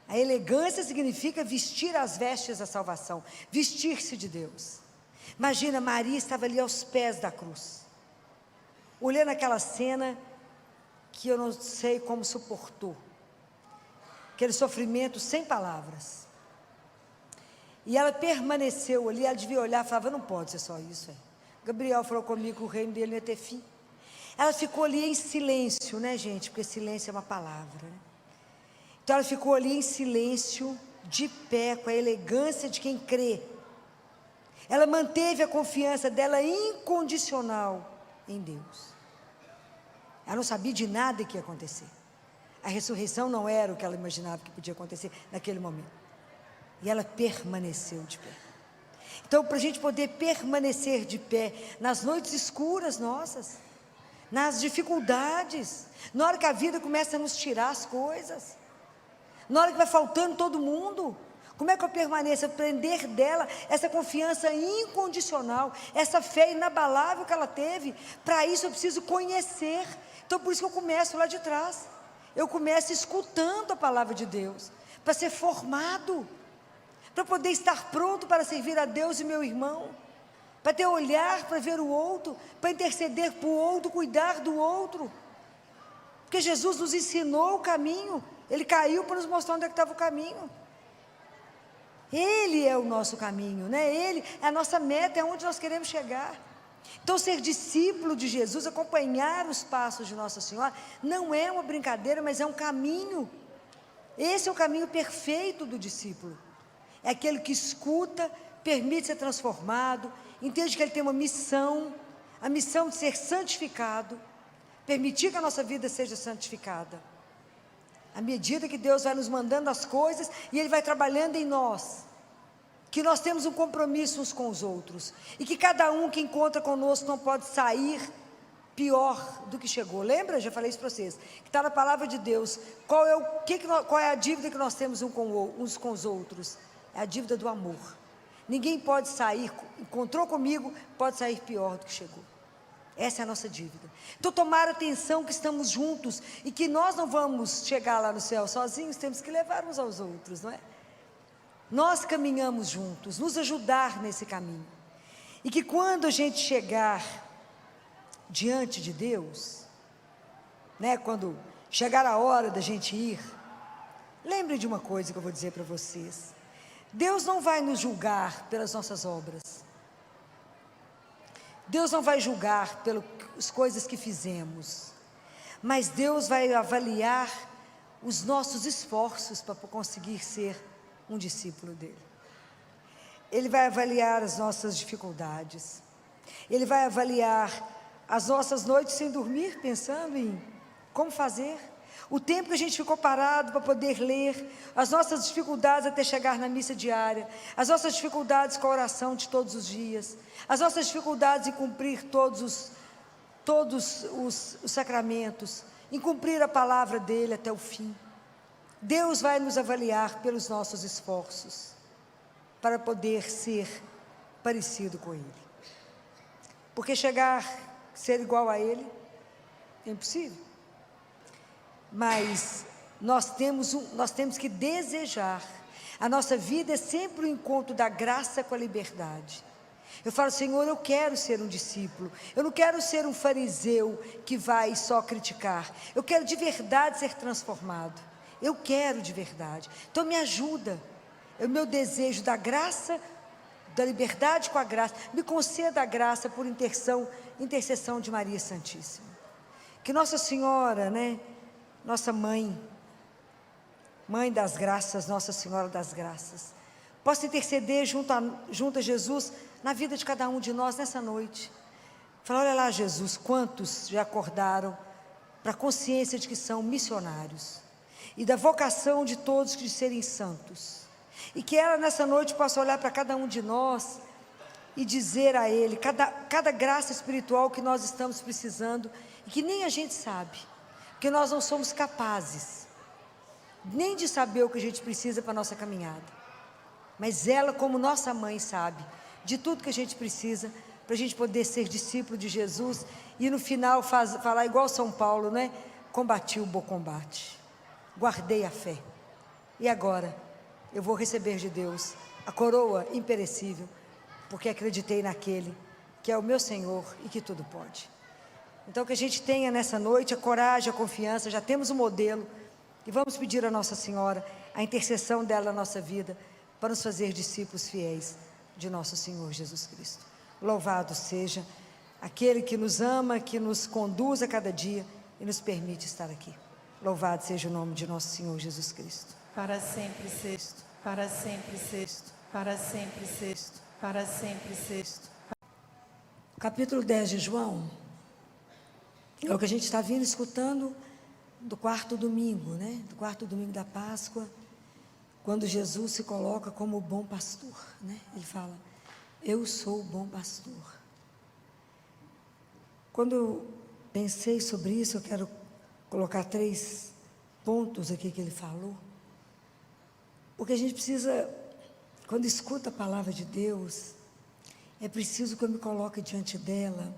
A: A elegância significa vestir as vestes da salvação, vestir-se de Deus. Imagina, Maria estava ali aos pés da cruz, olhando aquela cena que eu não sei como suportou, aquele sofrimento sem palavras, e ela permaneceu ali. Ela devia olhar e falava: não pode ser só isso. Gabriel falou comigo que o reino dele não ia ter fim. Ela ficou ali em silêncio, né, gente, porque silêncio é uma palavra, né? Então ela ficou ali em silêncio, de pé, com a elegância de quem crê. Ela manteve a confiança dela incondicional em Deus. Ela não sabia de nada que ia acontecer. A ressurreição não era o que ela imaginava que podia acontecer naquele momento. E ela permaneceu de pé. Então, para a gente poder permanecer de pé nas noites escuras nossas, nas dificuldades, na hora que a vida começa a nos tirar as coisas, na hora que vai faltando todo mundo, como é que eu permaneço? Aprender dela essa confiança incondicional, essa fé inabalável que ela teve. Para isso eu preciso conhecer. Então por isso que eu começo lá de trás. Eu começo escutando a palavra de Deus, para ser formado, para poder estar pronto para servir a Deus e meu irmão, para ter olhar para ver o outro, para interceder por outro, cuidar do outro, porque Jesus nos ensinou o caminho. Ele caiu para nos mostrar onde é que estava o caminho. Ele é o nosso caminho, né? Ele é a nossa meta, é onde nós queremos chegar. Então ser discípulo de Jesus, acompanhar os passos de Nossa Senhora, não é uma brincadeira, mas é um caminho. Esse é o caminho perfeito do discípulo. É aquele que escuta, permite ser transformado, entende que ele tem uma missão, a missão de ser santificado, permitir que a nossa vida seja santificada. À medida que Deus vai nos mandando as coisas e Ele vai trabalhando em nós, que nós temos um compromisso uns com os outros, e que cada um que encontra conosco não pode sair pior do que chegou. Lembra? Eu já falei isso para vocês, que está na palavra de Deus. Qual é a dívida que nós temos uns com os outros? É a dívida do amor. Ninguém pode sair, encontrou comigo, pode sair pior do que chegou. Essa é a nossa dívida. Então tomar atenção que estamos juntos, e que nós não vamos chegar lá no céu sozinhos, temos que levar uns aos outros, não é? Nós caminhamos juntos, nos ajudar nesse caminho, e que quando a gente chegar diante de Deus, né, quando chegar a hora da gente ir, lembre de uma coisa que eu vou dizer para vocês: Deus não vai nos julgar pelas nossas obras, Deus não vai julgar pelas coisas que fizemos, mas Deus vai avaliar os nossos esforços para conseguir ser um discípulo dele. Ele vai avaliar as nossas dificuldades, Ele vai avaliar as nossas noites sem dormir, pensando em como fazer, o tempo que a gente ficou parado para poder ler, as nossas dificuldades até chegar na missa diária, as nossas dificuldades com a oração de todos os dias, as nossas dificuldades em cumprir todos os sacramentos, em cumprir a palavra dele até o fim. Deus vai nos avaliar pelos nossos esforços, para poder ser parecido com Ele, porque ser igual a Ele, é impossível. Mas nós temos que desejar. A nossa vida é sempre o encontro da graça com a liberdade. Eu falo: Senhor, eu quero ser um discípulo, eu não quero ser um fariseu que vai só criticar, eu quero de verdade ser transformado, eu quero de verdade. Então me ajuda, é o meu desejo da graça, da liberdade com a graça. Me conceda a graça por intercessão de Maria Santíssima. Que Nossa Senhora, né, nossa mãe das graças, Nossa Senhora das graças, possa interceder junto a Jesus na vida de cada um de nós nessa noite. Fala, olha lá, Jesus, quantos já acordaram para a consciência de que são missionários e da vocação de todos de serem santos, e que ela nessa noite possa olhar para cada um de nós e dizer a Ele, cada graça espiritual que nós estamos precisando, e que nem a gente sabe, porque nós não somos capazes nem de saber o que a gente precisa para a nossa caminhada, mas ela, como nossa mãe, sabe de tudo que a gente precisa, para a gente poder ser discípulo de Jesus, e no final falar igual São Paulo, né? Combati o bom combate, guardei a fé, e agora eu vou receber de Deus a coroa imperecível, porque acreditei naquele que é o meu Senhor e que tudo pode. Então que a gente tenha nessa noite a coragem, a confiança, já temos um modelo, e vamos pedir a Nossa Senhora a intercessão dela na nossa vida, para nos fazer discípulos fiéis de nosso Senhor Jesus Cristo. Louvado seja aquele que nos ama, que nos conduz a cada dia e nos permite estar aqui. Louvado seja o nome de nosso Senhor Jesus Cristo.
B: Para sempre sexto, para sempre sexto, para sempre sexto, para sempre sexto.
A: Capítulo 10 de João é o que a gente está vindo escutando do quarto domingo, né? Do quarto domingo da Páscoa, quando Jesus se coloca como o bom pastor, né? Ele fala, eu sou o bom pastor. Quando eu pensei sobre isso, eu quero colocar 3 pontos aqui que ele falou, porque a gente precisa, quando escuta a palavra de Deus, é preciso que eu me coloque diante dela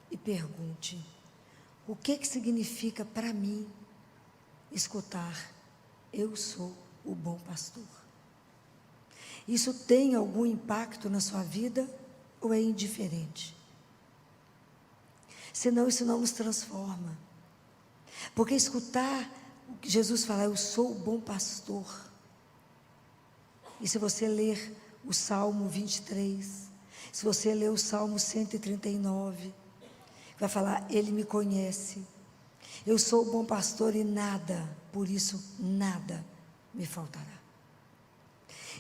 A: e pergunte, o que significa para mim escutar, eu sou o bom pastor? Isso tem algum impacto na sua vida ou é indiferente? Senão isso não nos transforma. Porque escutar o que Jesus fala, eu sou o bom pastor. E se você ler o Salmo 23, se você ler o Salmo 139, vai falar, Ele me conhece. Eu sou o bom pastor e nada, por isso nada me faltará.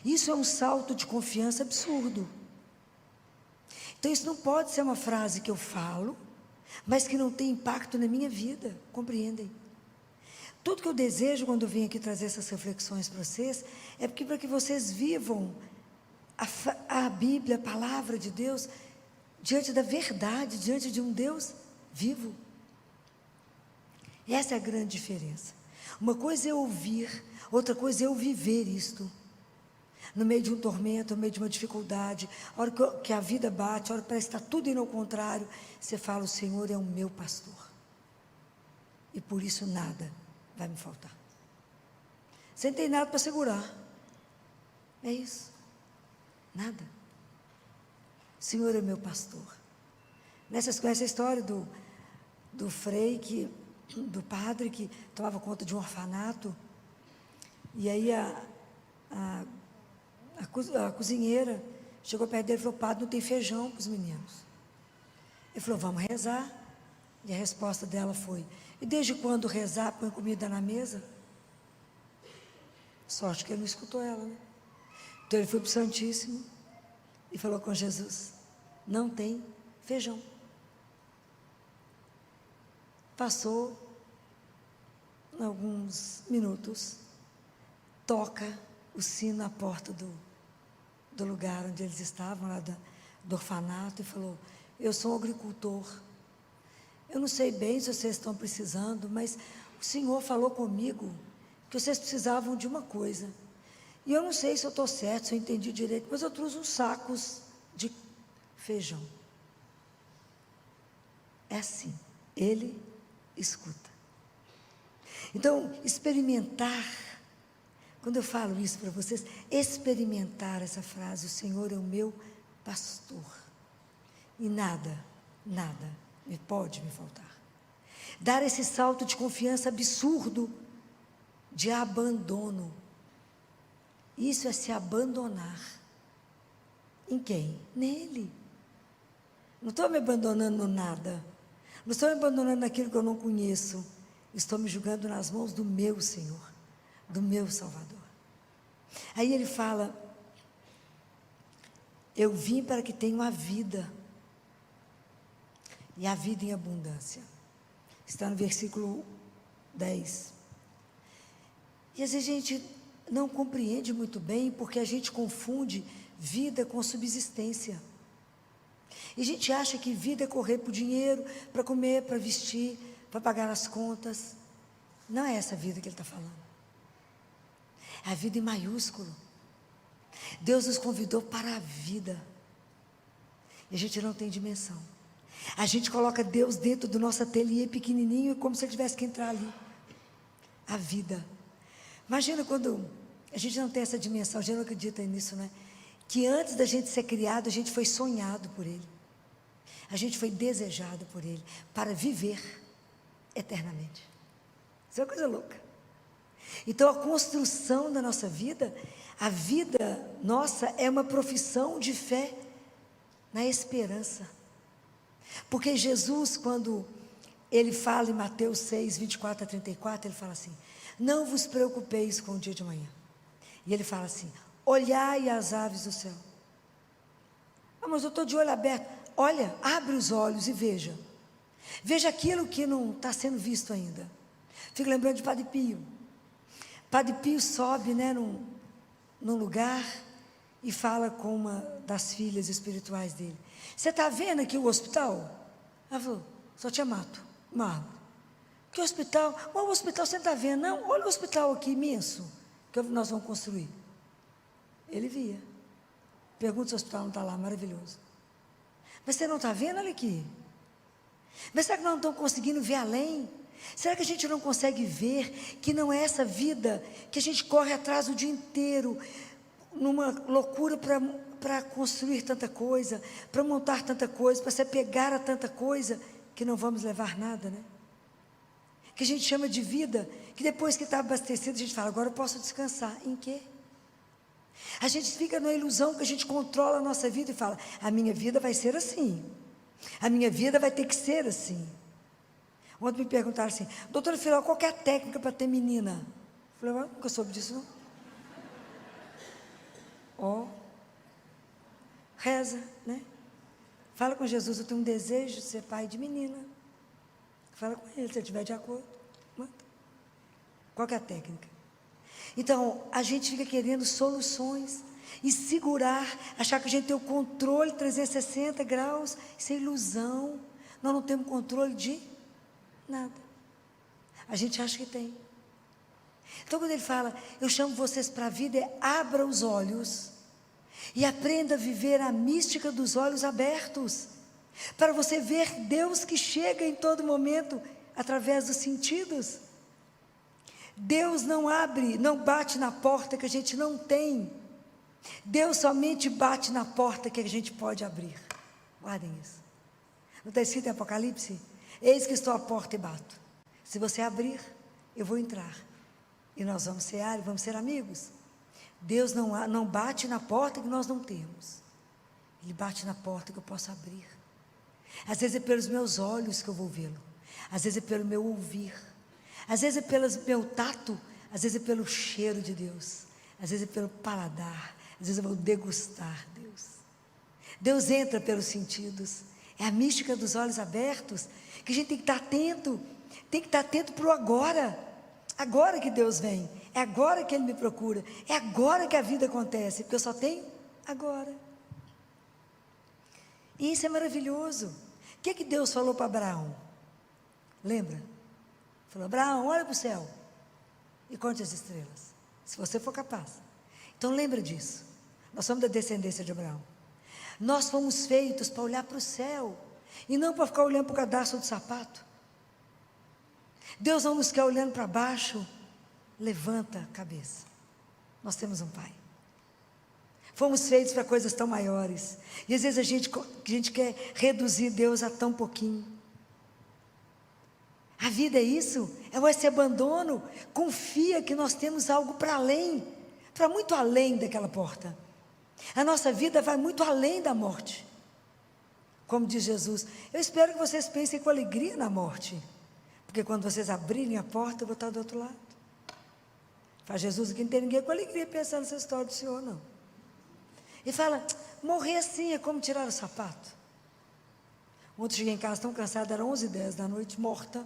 A: Isso é um salto de confiança absurdo. Então isso não pode ser uma frase que eu falo, mas que não tem impacto na minha vida, compreendem? Tudo que eu desejo quando eu venho aqui trazer essas reflexões para vocês, é para que vocês vivam a Bíblia, a palavra de Deus, diante da verdade, diante de um Deus vivo. Essa é a grande diferença. Uma coisa é ouvir, outra coisa é eu viver isto. No meio de um tormento, no meio de uma dificuldade, a hora que a vida bate, a hora que parece que está tudo indo ao contrário, você fala, o Senhor é o meu pastor, e por isso nada vai me faltar. Você não tem nada para segurar, é isso, nada. O Senhor é meu pastor. Vocês conhecem a história do frei, do padre que tomava conta de um orfanato, e aí a cozinheira chegou perto dele e falou, padre, não tem feijão para os meninos. Ele falou, vamos rezar. E a resposta dela foi, e desde quando rezar põe comida na mesa? Sorte que ele não escutou ela, né? Então ele foi para o Santíssimo e falou com Jesus, não tem feijão. Passou alguns minutos, toca o sino na porta do lugar onde eles estavam, lá do orfanato, e falou, eu sou um agricultor, eu não sei bem se vocês estão precisando, mas o Senhor falou comigo que vocês precisavam de uma coisa, e eu não sei se eu estou certo, se eu entendi direito, mas eu trouxe uns sacos de feijão. É assim, ele escuta. Então, experimentar, quando eu falo isso para vocês, experimentar essa frase, o Senhor é o meu pastor, e nada me pode me faltar. Dar esse salto de confiança absurdo, de abandono. Isso é se abandonar. Em quem? Nele. Não estou me abandonando no nada, não estou me abandonando naquilo que eu não conheço, estou me julgando nas mãos do meu Senhor, do meu Salvador. Aí ele fala, Eu vim para que tenham a vida, e a vida em abundância. Está no versículo 10. E às vezes a gente não compreende muito bem, porque a gente confunde vida com subsistência. E a gente acha que vida é correr por dinheiro, para comer, para vestir, para pagar as contas. Não é essa vida que ele está falando. É a vida em maiúsculo. Deus nos convidou para a vida. E a gente não tem dimensão. A gente coloca Deus dentro do nosso ateliê pequenininho, como se ele tivesse que entrar ali. A vida. Imagina quando a gente não tem essa dimensão, a gente não acredita nisso, né? Que antes da gente ser criado, a gente foi sonhado por Ele. A gente foi desejado por Ele para viver eternamente. Isso é uma coisa louca. Então a construção da nossa vida, a vida nossa é uma profissão de fé na esperança. Porque Jesus, quando ele fala em Mateus 6, 24 a 34, ele fala assim: não vos preocupeis com o dia de amanhã. E ele fala assim: olhai as aves do céu. Ah, mas eu estou de olho aberto. Olha, abre os olhos e veja. Veja aquilo que não está sendo visto ainda. Fico lembrando de Padre Pio. Padre Pio sobe, né, num lugar e fala com uma das filhas espirituais dele. Você está vendo aqui o hospital? Ela falou: só tinha mato, mármore. Que hospital? O hospital você não está vendo? Não, olha o hospital aqui imenso, que nós vamos construir. Ele via. Pergunta se o hospital não está lá, maravilhoso. Mas você não está vendo? Olha aqui. Mas será que nós não estamos conseguindo ver além? Será que a gente não consegue ver que não é essa vida que a gente corre atrás o dia inteiro, numa loucura para construir tanta coisa, para montar tanta coisa, para se apegar a tanta coisa, que não vamos levar nada, né? Que a gente chama de vida, que depois que está abastecido, a gente fala: agora eu posso descansar. Em quê? A gente fica na ilusão que a gente controla a nossa vida e fala: a minha vida vai ser assim, a minha vida vai ter que ser assim. Ontem me perguntaram assim: doutora Filó, qual que é a técnica para ter menina? Eu falei: nunca soube disso não. Ó, reza, né? Fala com Jesus: eu tenho um desejo de ser pai de menina. Fala com ele, se ele estiver de acordo. Manda. Qual que é a técnica? Então, a gente fica querendo soluções e segurar, achar que a gente tem o controle 360 graus. Isso é ilusão. Nós não temos controle de nada. A gente acha que tem. Então, quando ele fala: eu chamo vocês para a vida, abra os olhos e aprenda a viver a mística dos olhos abertos, para você ver Deus que chega em todo momento através dos sentidos. Deus não abre, não bate na porta que a gente não tem. Deus somente bate na porta que a gente pode abrir. Guardem isso. Não está escrito em Apocalipse? Eis que estou à porta e bato. Se você abrir, eu vou entrar. E nós vamos cear e vamos ser amigos. Deus não bate na porta que nós não temos. Ele bate na porta que eu posso abrir. Às vezes é pelos meus olhos que eu vou vê-lo. Às vezes é pelo meu ouvir. Às vezes é pelo meu tato. Às vezes é pelo cheiro de Deus. Às vezes é pelo paladar. Às vezes eu vou degustar Deus. Deus entra pelos sentidos. É a mística dos olhos abertos, que a gente tem que estar atento. Tem que estar atento para o agora. Agora que Deus vem. É agora que Ele me procura. É agora que a vida acontece. Porque eu só tenho agora. E isso é maravilhoso. O que Deus falou para Abraão? Lembra? Falou: Abraão, olha para o céu e conte as estrelas, se você for capaz. Então lembra disso. Nós somos da descendência de Abraão. Nós fomos feitos para olhar para o céu e não para ficar olhando para o cadastro do sapato. Deus não nos quer olhando para baixo. Levanta a cabeça. Nós temos um Pai. Fomos feitos para coisas tão maiores. E às vezes a gente quer reduzir Deus a tão pouquinho. A vida é isso, é esse abandono. Confia que nós temos algo para além, para muito além daquela porta. A nossa vida vai muito além da morte. Como diz Jesus: eu espero que vocês pensem com alegria na morte, porque quando vocês abrirem a porta, eu vou estar do outro lado. Faz Jesus, que não tem ninguém com alegria pensando nessa história do Senhor, não. Ele fala, morrer assim é como tirar o sapato. Ontem eu cheguei em casa tão cansada, era 11h10 da noite, morta.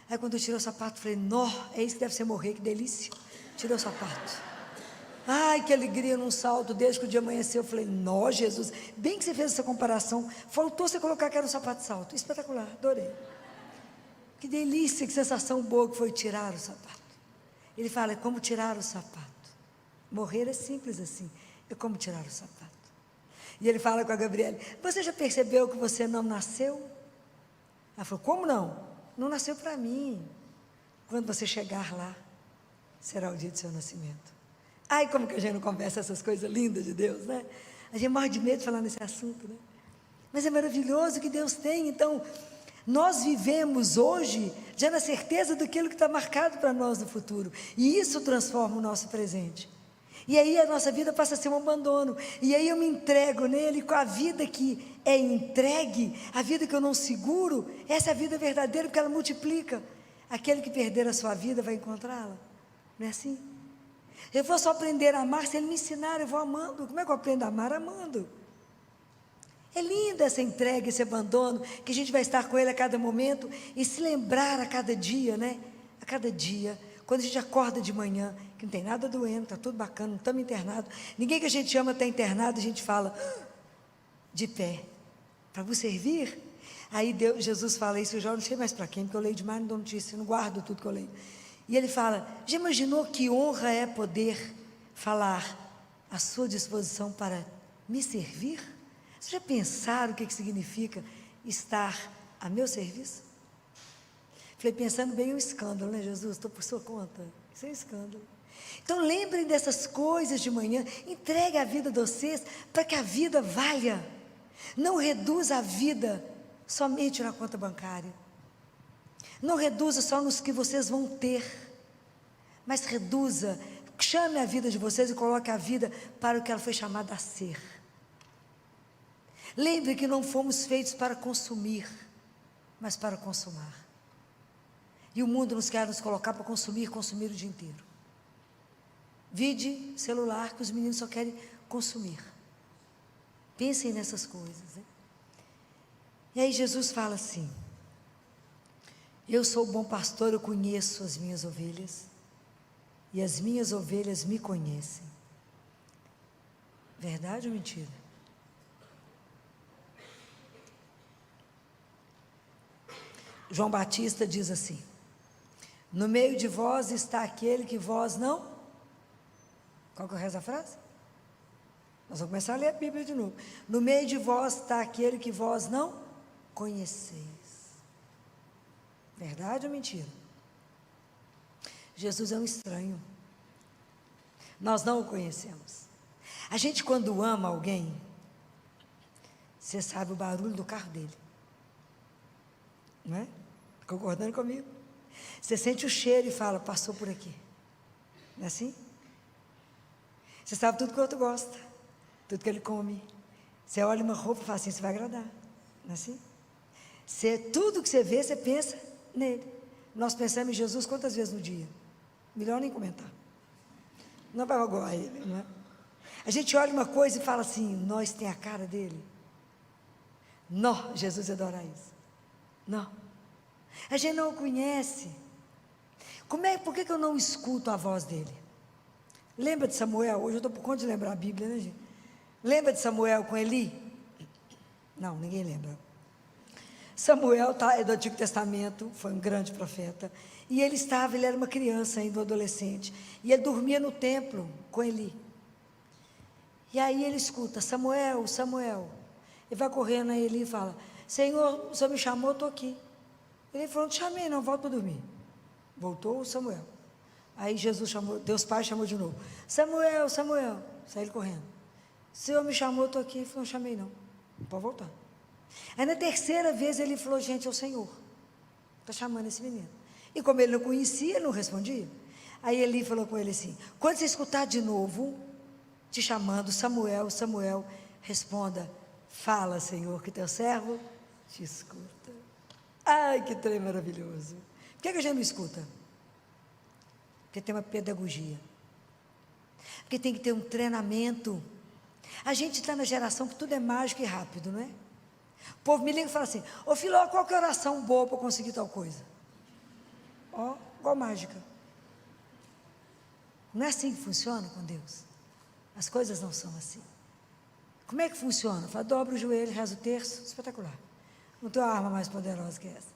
A: Aí quando eu tirei o sapato, falei, nó, é isso que deve ser morrer, que delícia. Tirei o sapato. Ai, que alegria num salto, desde que o dia amanheceu. Eu falei, nó, Jesus, bem que você fez essa comparação, faltou você colocar que era um sapato de salto. Espetacular, adorei. Que delícia, que sensação boa que foi tirar o sapato. Ele fala, é como tirar o sapato. Morrer é simples assim, é como tirar o sapato. E ele fala com a Gabriele, você já percebeu que você não nasceu? Ela falou, como não? Não nasceu para mim. Quando você chegar lá, será o dia do seu nascimento. Ai, como que a gente não conversa essas coisas lindas de Deus, né? A gente morre de medo de falar nesse assunto, né? Mas é maravilhoso que Deus tem. Então, nós vivemos hoje já na certeza daquilo que está marcado para nós no futuro. E isso transforma o nosso presente. E aí a nossa vida passa a ser um abandono. E aí eu me entrego nele com a vida que é entregue, a vida que eu não seguro. Essa é a vida verdadeira, porque ela multiplica. Aquele que perder a sua vida vai encontrá-la. Não é assim? Eu vou só aprender a amar se ele me ensinar, eu vou amando. Como é que eu aprendo a amar? Amando. É linda essa entrega, esse abandono, que a gente vai estar com ele a cada momento e se lembrar a cada dia, né? A cada dia, quando a gente acorda de manhã, que não tem nada doendo, está tudo bacana, não estamos internados, ninguém que a gente ama está internado, a gente fala, de pé, para vos servir. Aí Jesus fala isso, eu já não sei mais para quem, porque eu leio demais, não dou notícia, não guardo tudo que eu leio. E ele fala, já imaginou que honra é poder falar à sua disposição para me servir? Vocês já pensaram o que significa estar a meu serviço? Falei, pensando bem, é um escândalo, né, Jesus? Estou por sua conta. Isso é um escândalo. Então, lembrem dessas coisas de manhã. Entregue a vida de vocês para que a vida valha. Não reduza a vida somente na conta bancária. Não reduza só nos que vocês vão ter. Mas reduza, chame a vida de vocês e coloque a vida para o que ela foi chamada a ser. Lembre que não fomos feitos para consumir, mas para consumar. E o mundo nos quer nos colocar para consumir o dia inteiro. Vide celular, que os meninos só querem consumir. Pensem nessas coisas, né? E aí Jesus fala assim, eu sou o bom pastor, eu conheço as minhas ovelhas, e as minhas ovelhas me conhecem. Verdade ou mentira? João Batista diz assim, no meio de vós está aquele que vós não... Qual que é o resto da frase? Nós vamos começar a ler a Bíblia de novo. No meio de vós está aquele que vós não conheceis. Verdade ou mentira? Jesus é um estranho. Nós não o conhecemos. A gente quando ama alguém, você sabe o barulho do carro dele. Não é? Concordando comigo? Você sente o cheiro e fala, passou por aqui. Não é assim? Você sabe tudo que o outro gosta, tudo que ele come. Você olha uma roupa e fala assim, você vai agradar. Não é assim? Tudo que você vê, você pensa nele. Nós pensamos em Jesus quantas vezes no dia? Melhor nem comentar. Não vai igual ele, não é? A gente olha uma coisa e fala assim, nós tem a cara dele. Não, Jesus adora isso. Não. A gente não o conhece. Por que eu não escuto a voz dele? Lembra de Samuel? Hoje eu estou por conta de lembrar a Bíblia, né, gente? Lembra de Samuel com Eli? Não, ninguém lembra. Samuel é do Antigo Testamento, foi um grande profeta. E ele era uma criança ainda, um adolescente. E ele dormia no templo com Eli. E aí ele escuta, Samuel, Samuel. Ele vai correndo a Eli e fala, Senhor, o Senhor me chamou, eu estou aqui. Ele falou, não te chamei não, volta para dormir. Voltou o Samuel. Aí Jesus chamou, Deus Pai chamou de novo, Samuel, Samuel. Sai ele correndo. O Senhor me chamou, eu estou aqui. Ele falou, não chamei não, pode voltar. Aí na terceira vez ele falou, gente, é o Senhor. Está chamando esse menino. E como ele não conhecia, ele não respondia. Aí Eli falou com ele assim, quando você escutar de novo, te chamando, Samuel, Samuel, responda, fala, Senhor, que teu servo te escuta. Ai, que trem maravilhoso. Por que a gente não escuta? Porque tem uma pedagogia. Porque tem que ter um treinamento. A gente está na geração que tudo é mágico e rápido, não é? O povo me liga e fala assim: ô Filó, qual que é a oração boa para conseguir tal coisa? Ó, igual mágica. Não é assim que funciona com Deus. As coisas não são assim. Como é que funciona? Fala, dobra o joelho, reza o terço, espetacular. Não tem uma arma mais poderosa que essa.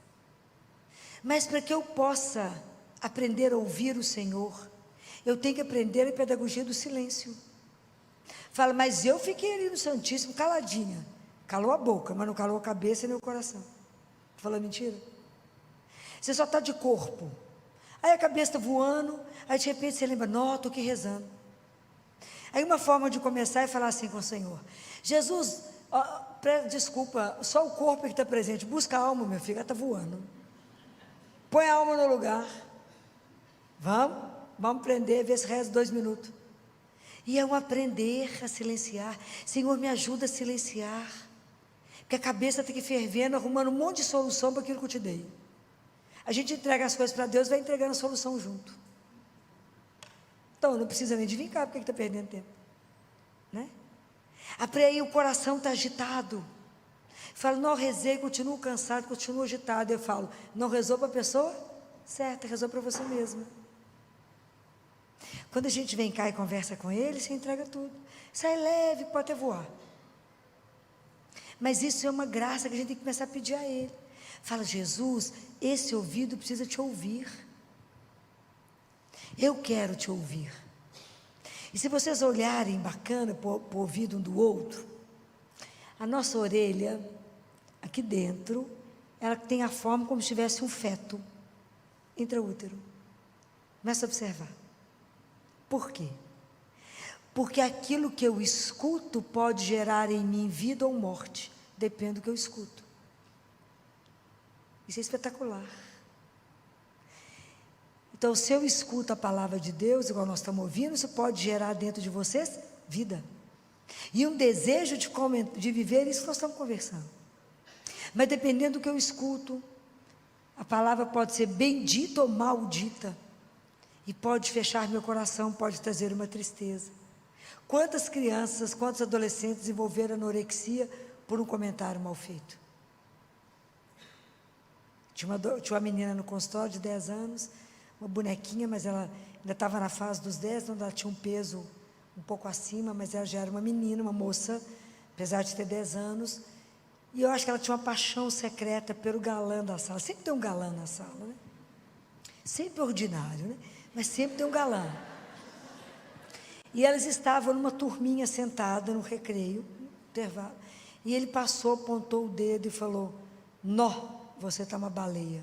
A: Mas para que eu possa aprender a ouvir o Senhor, eu tenho que aprender a pedagogia do silêncio. Fala, mas eu fiquei ali no Santíssimo caladinha. Calou a boca, mas não calou a cabeça nem o coração. Falou mentira? Você só está de corpo. Aí a cabeça está voando, aí de repente você lembra, não, estou aqui rezando. Aí uma forma de começar é falar assim com o Senhor: Jesus, desculpa, só o corpo que está presente, busca a alma, meu filho, ela está voando. Põe a alma no lugar. Vamos aprender, ver se reza 2 minutos. E é um aprender a silenciar. Senhor, me ajuda a silenciar. Porque a cabeça tem que ir fervendo, arrumando um monte de solução para aquilo que eu te dei. A gente entrega as coisas para Deus, vai entregando a solução junto. Então, não precisa nem de vincar, porque está perdendo tempo. Né? Aí o coração está agitado. Falo, não rezei, continuo cansado, continuo agitado. Eu falo, não rezou para a pessoa certa, rezou para você mesma. Quando a gente vem cá e conversa com ele, você entrega tudo. Sai leve, pode até voar. Mas isso é uma graça que a gente tem que começar a pedir a ele. Fala, Jesus, esse ouvido precisa te ouvir. Eu quero te ouvir. E se vocês olharem bacana para o ouvido um do outro, a nossa orelha, aqui dentro, ela tem a forma como se tivesse um feto intraútero. Começa a observar. Por quê? Porque aquilo que eu escuto pode gerar em mim vida ou morte, depende do que eu escuto. Isso é espetacular. Então, se eu escuto a palavra de Deus, igual nós estamos ouvindo, isso pode gerar dentro de vocês vida. E um desejo de viver isso que nós estamos conversando. Mas dependendo do que eu escuto, a palavra pode ser bendita ou maldita. E pode fechar meu coração, pode trazer uma tristeza. Quantas crianças, quantos adolescentes desenvolveram anorexia por um comentário mal feito? Tinha uma menina no consultório de 10 anos, uma bonequinha, mas ela ainda estava na fase dos 10, onde ela tinha um peso um pouco acima, mas ela já era uma menina, uma moça, apesar de ter 10 anos. E eu acho que ela tinha uma paixão secreta pelo galã da sala. Sempre tem um galã na sala, né? Sempre ordinário, né? Mas sempre tem um galã. E elas estavam numa turminha sentada no recreio, no intervalo. E ele passou, apontou o dedo e falou: nó, você está uma baleia.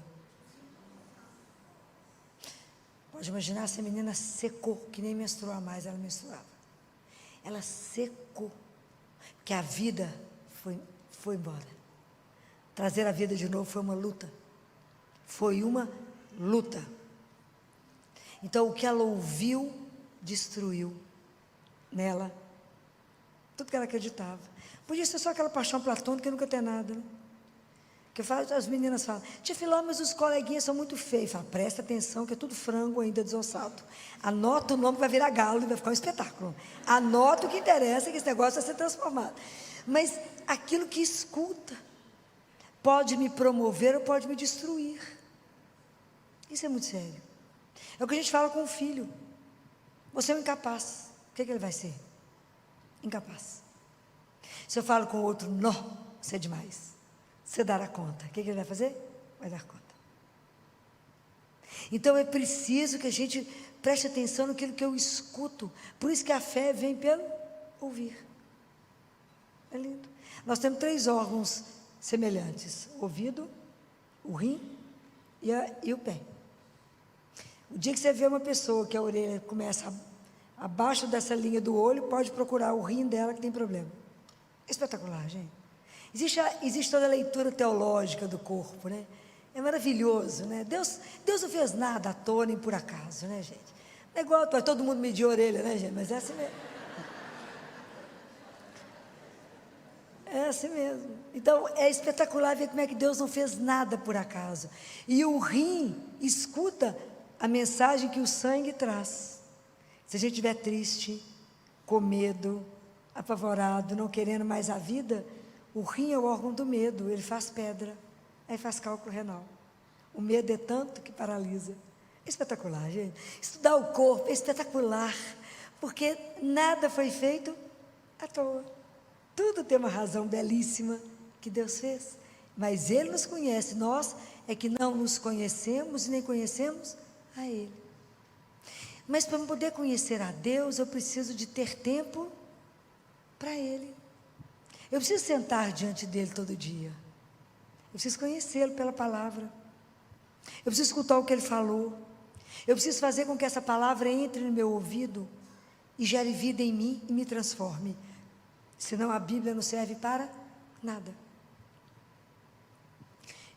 A: Pode imaginar, essa menina secou, que nem menstruar mais, ela menstruava. Ela secou, que a vida foi embora. Trazer a vida de novo foi uma luta. Foi uma luta. Então, o que ela ouviu, destruiu nela tudo que ela acreditava. Podia ser só aquela paixão platônica que nunca tem nada, né? Que as meninas falam: tia Filó, mas os coleguinhas são muito feios. Fala, presta atenção que é tudo frango ainda desossado. Anota o nome que vai virar galo e vai ficar um espetáculo. Anota o que interessa, que esse negócio vai ser transformado. Mas aquilo que escuta pode me promover ou pode me destruir. Isso é muito sério. É o que a gente fala com o filho. Você é um incapaz. O que ele vai ser? Incapaz. Se eu falo com o outro, não, você é demais. Você dará conta. O que ele vai fazer? Vai dar conta. Então é preciso que a gente preste atenção naquilo que eu escuto. Por isso que a fé vem pelo ouvir. É lindo. Nós temos 3 órgãos semelhantes: o ouvido, o rim e o pé. O dia que você vê uma pessoa que a orelha começa abaixo dessa linha do olho, pode procurar o rim dela que tem problema. Espetacular, gente. Existe toda a leitura teológica do corpo, né? É maravilhoso, né? Deus não fez nada à toa nem por acaso, né, gente? Não é igual todo mundo medir a orelha, né, gente? Mas é assim mesmo. É assim mesmo. Então, é espetacular ver como é que Deus não fez nada por acaso. E o rim escuta a mensagem que o sangue traz. Se a gente estiver triste, com medo, apavorado, não querendo mais a vida, o rim é o órgão do medo, ele faz pedra, aí faz cálculo renal. O medo é tanto que paralisa. É espetacular, gente. Estudar o corpo é espetacular, porque nada foi feito à toa. Tudo tem uma razão belíssima que Deus fez. Mas Ele nos conhece, nós é que não nos conhecemos e nem conhecemos a Ele. Mas para poder conhecer a Deus, eu preciso de ter tempo para Ele. Eu preciso sentar diante dEle todo dia. Eu preciso conhecê-lo pela palavra. Eu preciso escutar o que Ele falou. Eu preciso fazer com que essa palavra entre no meu ouvido e gere vida em mim e me transforme. Senão a Bíblia não serve para nada.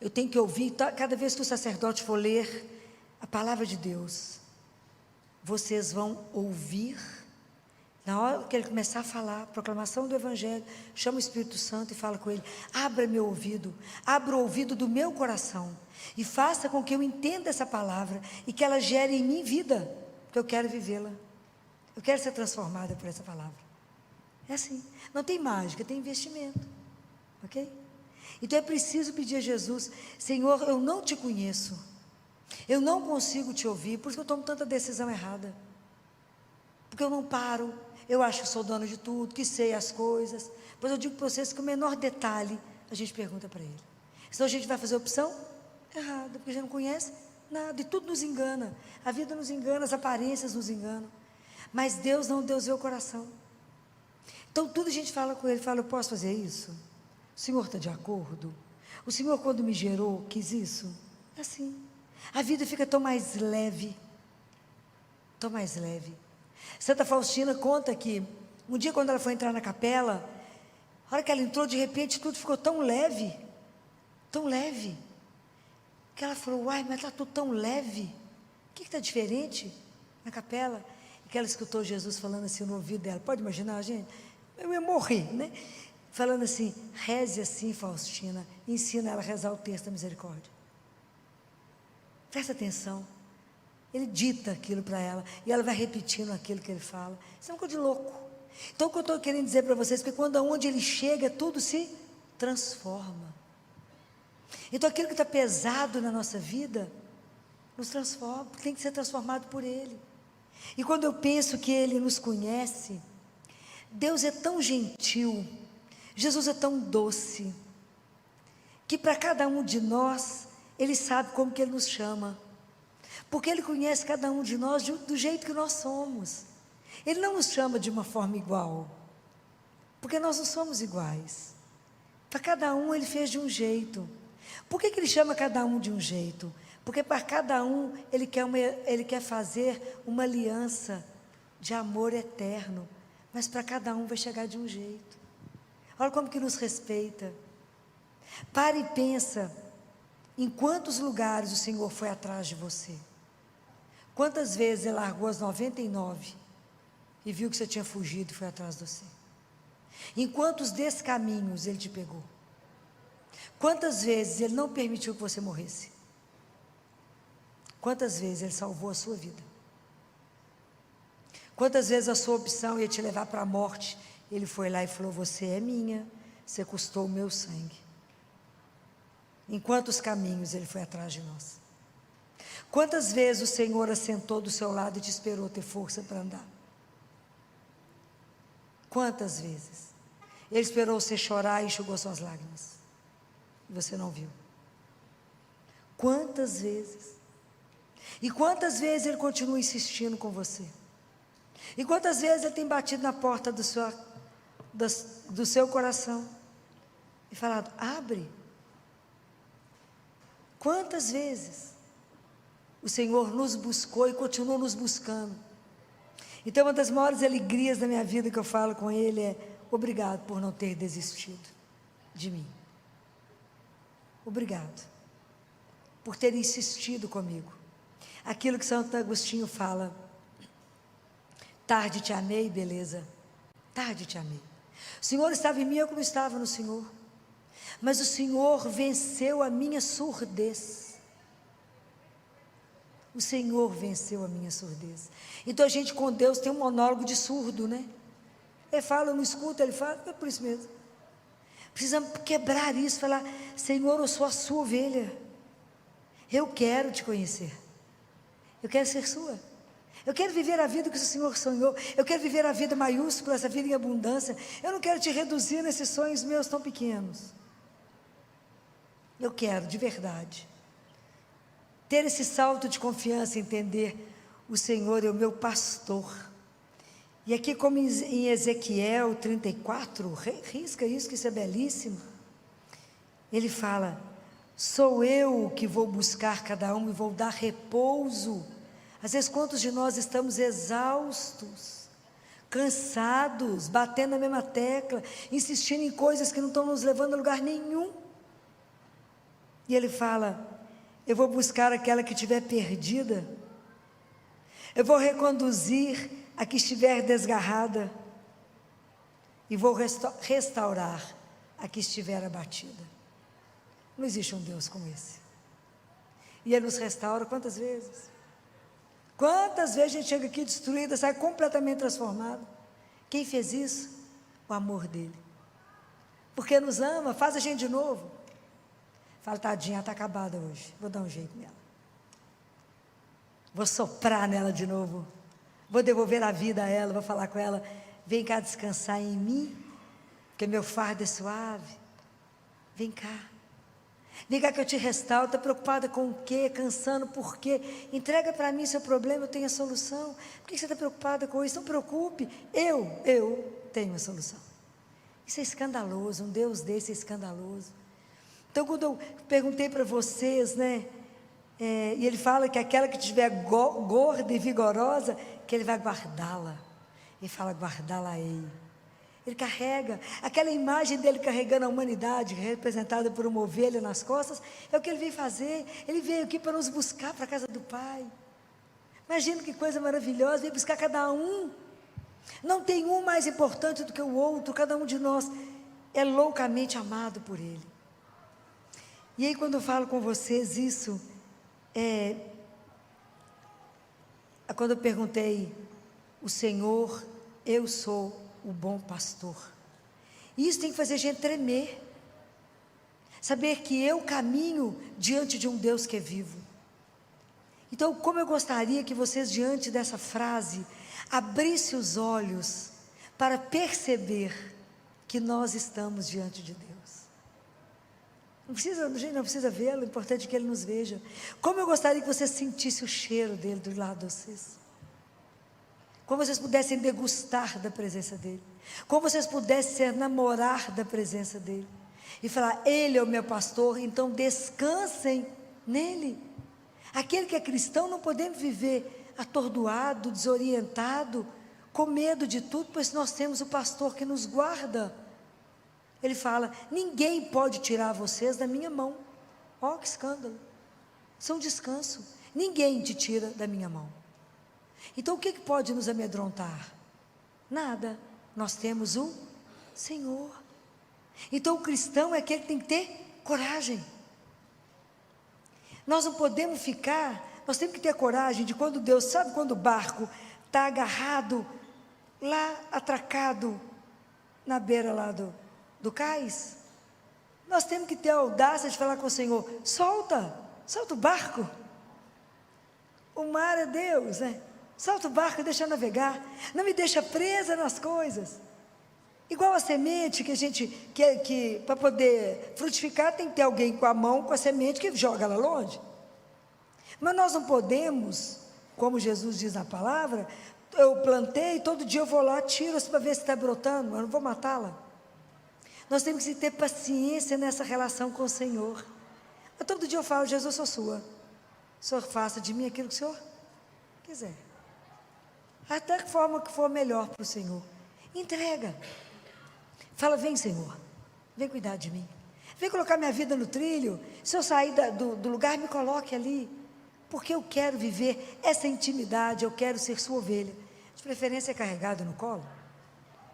A: Eu tenho que ouvir, cada vez que o sacerdote for ler a palavra de Deus, vocês vão ouvir, na hora que ele começar a falar, proclamação do Evangelho, chama o Espírito Santo e fala com ele, abra meu ouvido, abra o ouvido do meu coração, e faça com que eu entenda essa palavra, e que ela gere em mim vida, porque eu quero vivê-la, eu quero ser transformada por essa palavra. É assim, não tem mágica, tem investimento, ok? Então é preciso pedir a Jesus, Senhor, eu não te conheço, eu não consigo te ouvir, por isso que eu tomo tanta decisão errada, porque eu não paro, eu acho que sou dono de tudo, que sei as coisas, pois eu digo para vocês que o menor detalhe, a gente pergunta para Ele, senão a gente vai fazer opção errada, porque a gente não conhece nada, e tudo nos engana, a vida nos engana, as aparências nos enganam, mas Deus não, Deus vê o coração. Então tudo a gente fala com Ele, fala, eu posso fazer isso? O Senhor está de acordo? O Senhor quando me gerou, quis isso? É assim, a vida fica tão mais leve, tão mais leve. Santa Faustina conta que, um dia quando ela foi entrar na capela, a hora que ela entrou, de repente tudo ficou tão leve, que ela falou, uai, mas está tudo tão leve, o que está diferente na capela? E que ela escutou Jesus falando assim no ouvido dela, pode imaginar, gente? Eu ia morrer, né? Falando assim, reze assim, Faustina, ensina ela a rezar o texto da misericórdia. Presta atenção, ele dita aquilo para ela, e ela vai repetindo aquilo que ele fala, isso é uma coisa de louco. Então o que eu estou querendo dizer para vocês, que quando aonde ele chega, tudo se transforma. Então aquilo que está pesado na nossa vida, nos transforma, tem que ser transformado por ele. E quando eu penso que ele nos conhece, Deus é tão gentil, Jesus é tão doce, que para cada um de nós, Ele sabe como que Ele nos chama, porque Ele conhece cada um de nós do jeito que nós somos. Ele não nos chama de uma forma igual, porque nós não somos iguais. Para cada um Ele fez de um jeito. Por que Ele chama cada um de um jeito? Porque para cada um Ele quer fazer uma aliança de amor eterno, mas para cada um vai chegar de um jeito. Olha como que nos respeita. Para e pensa em quantos lugares o Senhor foi atrás de você. Quantas vezes Ele largou as 99 e viu que você tinha fugido e foi atrás de você. Em quantos descaminhos Ele te pegou. Quantas vezes Ele não permitiu que você morresse. Quantas vezes Ele salvou a sua vida. Quantas vezes a sua opção ia te levar para a morte, Ele foi lá e falou, você é minha, você custou o meu sangue. Em quantos caminhos Ele foi atrás de nós. Quantas vezes o Senhor assentou do seu lado e te esperou ter força para andar. Quantas vezes Ele esperou você chorar e enxugou suas lágrimas, e você não viu. Quantas vezes. E quantas vezes Ele continua insistindo com você. E quantas vezes Ele tem batido na porta do seu coração e falado, abre. Quantas vezes o Senhor nos buscou e continua nos buscando. Então uma das maiores alegrias da minha vida que eu falo com Ele é, obrigado por não ter desistido de mim. Obrigado por ter insistido comigo. Aquilo que Santo Agostinho fala, tarde te amei, beleza, tarde te amei. O Senhor estava em mim, eu que não estava no Senhor, mas o Senhor venceu a minha surdez. O Senhor venceu a minha surdez. Então a gente com Deus tem um monólogo de surdo, né? Ele fala, eu não escuto, ele fala, é por isso mesmo. Precisamos quebrar isso, falar, Senhor, eu sou a sua ovelha. Eu quero te conhecer. Eu quero ser sua. Eu quero viver a vida que o Senhor sonhou. Eu quero viver a vida maiúscula, essa vida em abundância. Eu não quero te reduzir nesses sonhos meus tão pequenos. Eu quero, de verdade, ter esse salto de confiança, entender o Senhor é o meu pastor. E aqui, como em Ezequiel 34, risca isso, que isso é belíssimo. Ele fala, sou eu que vou buscar cada um e vou dar repouso. Às vezes, quantos de nós estamos exaustos, cansados, batendo na mesma tecla, insistindo em coisas que não estão nos levando a lugar nenhum. E ele fala, eu vou buscar aquela que estiver perdida, eu vou reconduzir a que estiver desgarrada, e vou restaurar a que estiver abatida. Não existe um Deus como esse. E Ele nos restaura quantas vezes? Quantas vezes a gente chega aqui destruída, sai completamente transformado? Quem fez isso? O amor dEle. Porque nos ama, faz a gente de novo. Fala, tadinha, ela está acabada hoje, vou dar um jeito nela. Vou soprar nela de novo. Vou devolver a vida a ela, vou falar com ela, vem cá descansar em mim, porque meu fardo é suave. Vem cá. Vem cá que eu te restauro. Está preocupada com o quê? Cansando por quê? Entrega para mim seu problema, eu tenho a solução. Por que você está preocupada com isso? Não preocupe, eu tenho a solução. Isso é escandaloso, um Deus desse é escandaloso. Então, quando eu perguntei para vocês, né, e ele fala que aquela que estiver gorda e vigorosa, que ele vai guardá-la. Ele fala, guardá-la-ei. Ele carrega, aquela imagem dele carregando a humanidade, representada por uma ovelha nas costas, é o que ele veio fazer. Ele veio aqui para nos buscar para a casa do Pai. Imagina que coisa maravilhosa, veio buscar cada um. Não tem um mais importante do que o outro, cada um de nós é loucamente amado por Ele. E aí, quando eu falo com vocês isso, quando eu perguntei, o Senhor, eu sou o bom pastor. E isso tem que fazer a gente tremer. Saber que eu caminho diante de um Deus que é vivo. Então, como eu gostaria que vocês, diante dessa frase, abrissem os olhos para perceber que nós estamos diante de Deus. Não precisa vê-lo, o importante é que Ele nos veja. Como eu gostaria que vocês sentissem o cheiro dEle do lado de vocês. Como vocês pudessem degustar da presença dEle. Como vocês pudessem se enamorar da presença dEle. E falar, Ele é o meu pastor, então descansem nele. Aquele que é cristão não podemos viver atordoado, desorientado, com medo de tudo, pois nós temos o pastor que nos guarda. Ele fala, ninguém pode tirar vocês da minha mão. Ó, que escândalo. Isso é um descanso. Ninguém te tira da minha mão. Então o que pode nos amedrontar? Nada. Nós temos o Senhor. Então o cristão é aquele que tem que ter coragem. Nós não podemos nós temos que ter coragem de quando Deus, sabe quando o barco está agarrado, lá atracado, na beira lá do cais? Nós temos que ter a audácia de falar com o Senhor, solta o barco. O mar é Deus, né? Solta o barco e deixa eu navegar. Não me deixa presa nas coisas. Igual a semente que a gente, que para poder frutificar, tem que ter alguém com a mão, com a semente, que joga ela longe. Mas nós não podemos, como Jesus diz na palavra, eu plantei, todo dia eu vou lá, tiro para ver se está brotando, eu não vou matá-la. Nós temos que ter paciência nessa relação com o Senhor. Mas todo dia eu falo, Jesus, eu sou sua. O Senhor faça de mim aquilo que o Senhor quiser. Até que forma que for melhor para o Senhor. Entrega. Fala, vem Senhor, vem cuidar de mim. Vem colocar minha vida no trilho. Se eu sair do lugar, me coloque ali. Porque eu quero viver essa intimidade, eu quero ser sua ovelha. De preferência carregado no colo.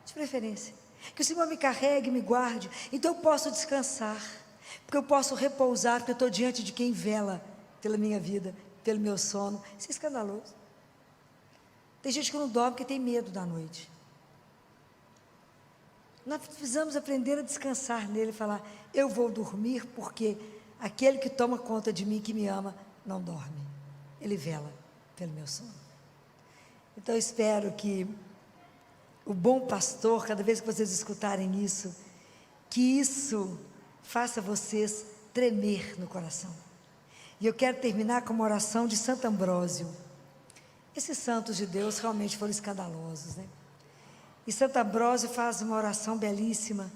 A: De preferência. Que o Senhor me carregue, me guarde. Então eu posso descansar. Porque eu posso repousar, porque eu estou diante de quem vela pela minha vida, pelo meu sono. Isso é escandaloso. Tem gente que não dorme porque tem medo da noite. Nós precisamos aprender a descansar nele e falar: eu vou dormir porque aquele que toma conta de mim, que me ama, não dorme. Ele vela pelo meu sono. Então eu espero que o bom pastor, cada vez que vocês escutarem isso, que isso faça vocês tremer no coração. E eu quero terminar com uma oração de Santo Ambrósio. Esses santos de Deus realmente foram escandalosos, né? E Santo Ambrósio faz uma oração belíssima,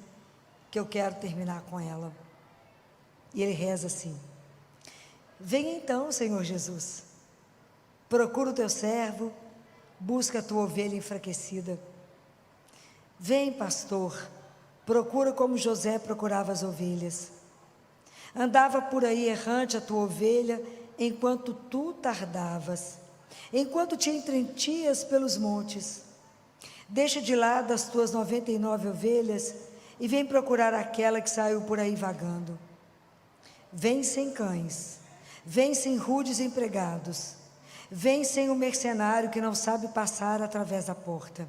A: que eu quero terminar com ela. E ele reza assim: venha então, Senhor Jesus, procura o teu servo, busca a tua ovelha enfraquecida. Vem, pastor, procura como José procurava as ovelhas. Andava por aí errante a tua ovelha, enquanto tu tardavas, enquanto te entretias pelos montes. Deixa de lado as tuas 99 ovelhas e vem procurar aquela que saiu por aí vagando. Vem sem cães, vem sem rudes empregados, vem sem o mercenário que não sabe passar através da porta.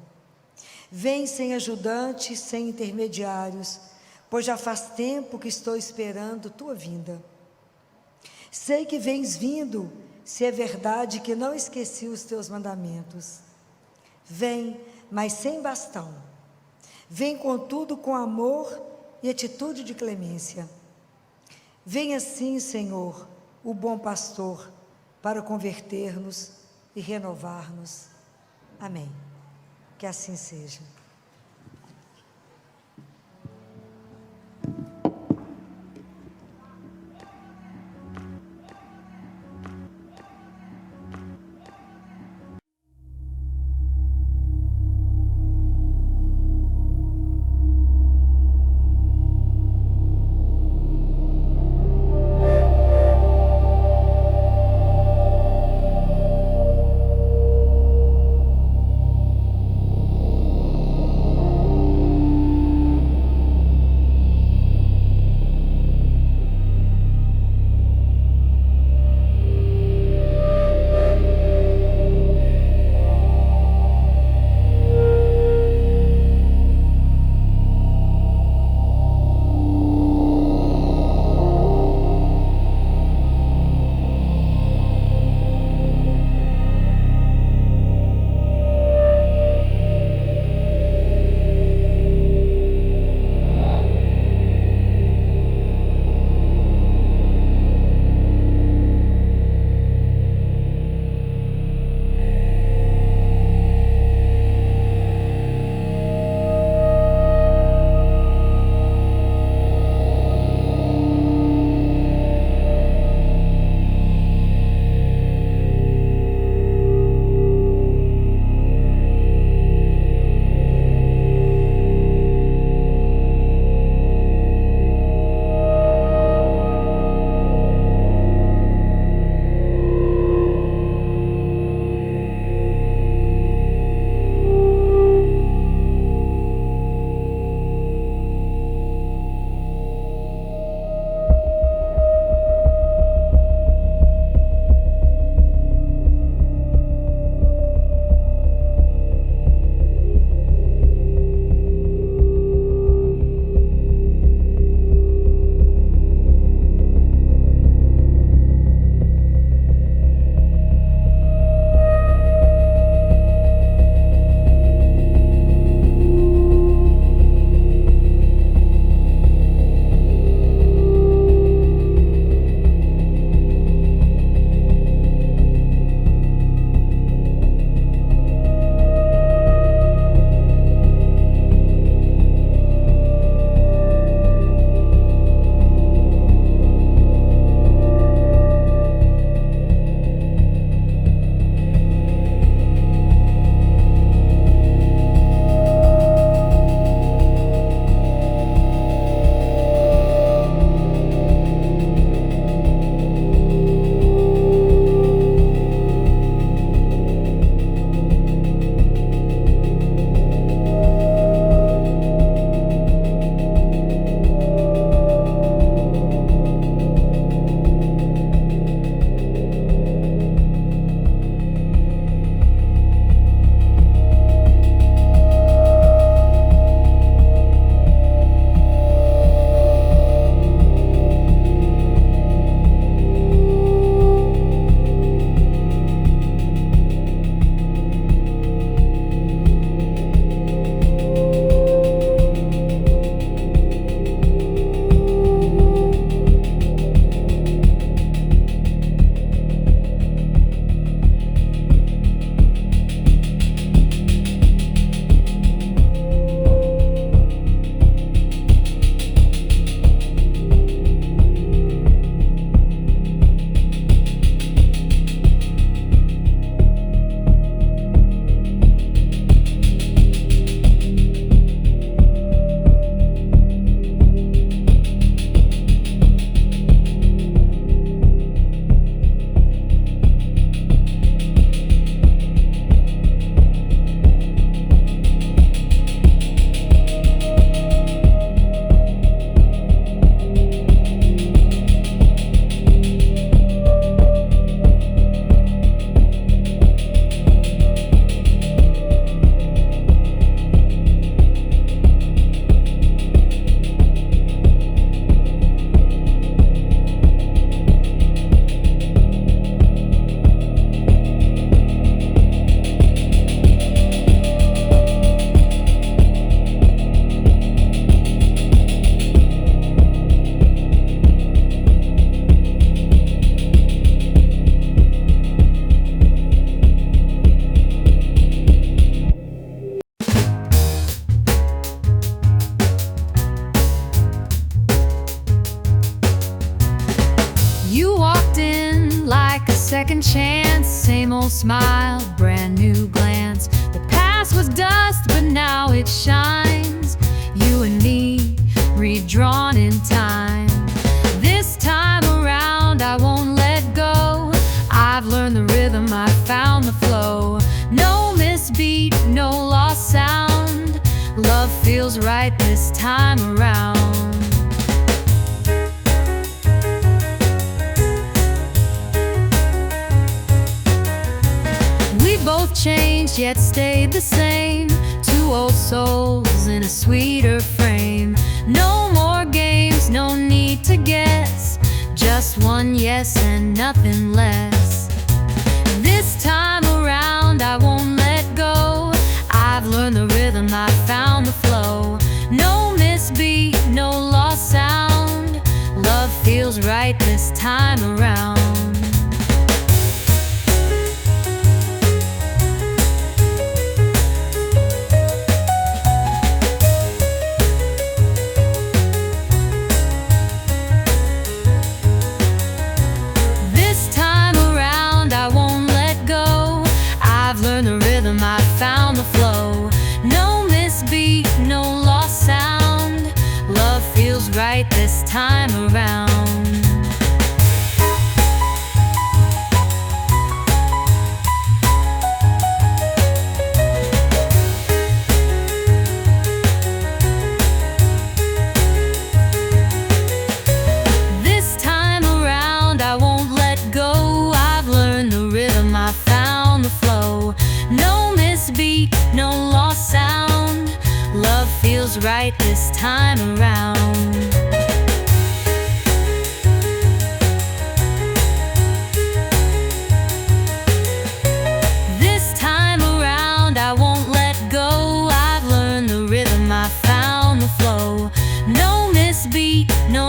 A: Vem sem ajudantes, sem intermediários, pois já faz tempo que estou esperando tua vinda. Sei que vens vindo, se é verdade que não esqueci os teus mandamentos. Vem, mas sem bastão. Vem, contudo, com amor e atitude de clemência. Vem assim, Senhor, o bom pastor, para converter-nos e renovar-nos. Amém. Que assim seja.
C: second chance, same old smile, brand new glance. The past was dust, but now it shines. You and me, redrawn in time. This time around, I won't let go. I've learned the rhythm, I found the flow. No misbeat, no lost sound. Love feels right this time around. Both changed yet stayed the same. Two old souls in a sweeter frame. No more games, no need to guess. Just one yes and nothing less. This time around I won't let go. I've learned the rhythm, I found the flow. No misbeat, no lost sound. Love feels right this time around. I found the flow. No misbeat, no lost sound. Love feels right this time around. This time around I won't let go. I've learned the rhythm, I found the flow. No misbeat, no lost sound. Love feels right this time around. This time around I won't let go. I've learned the rhythm, I found the flow. No misbeat, no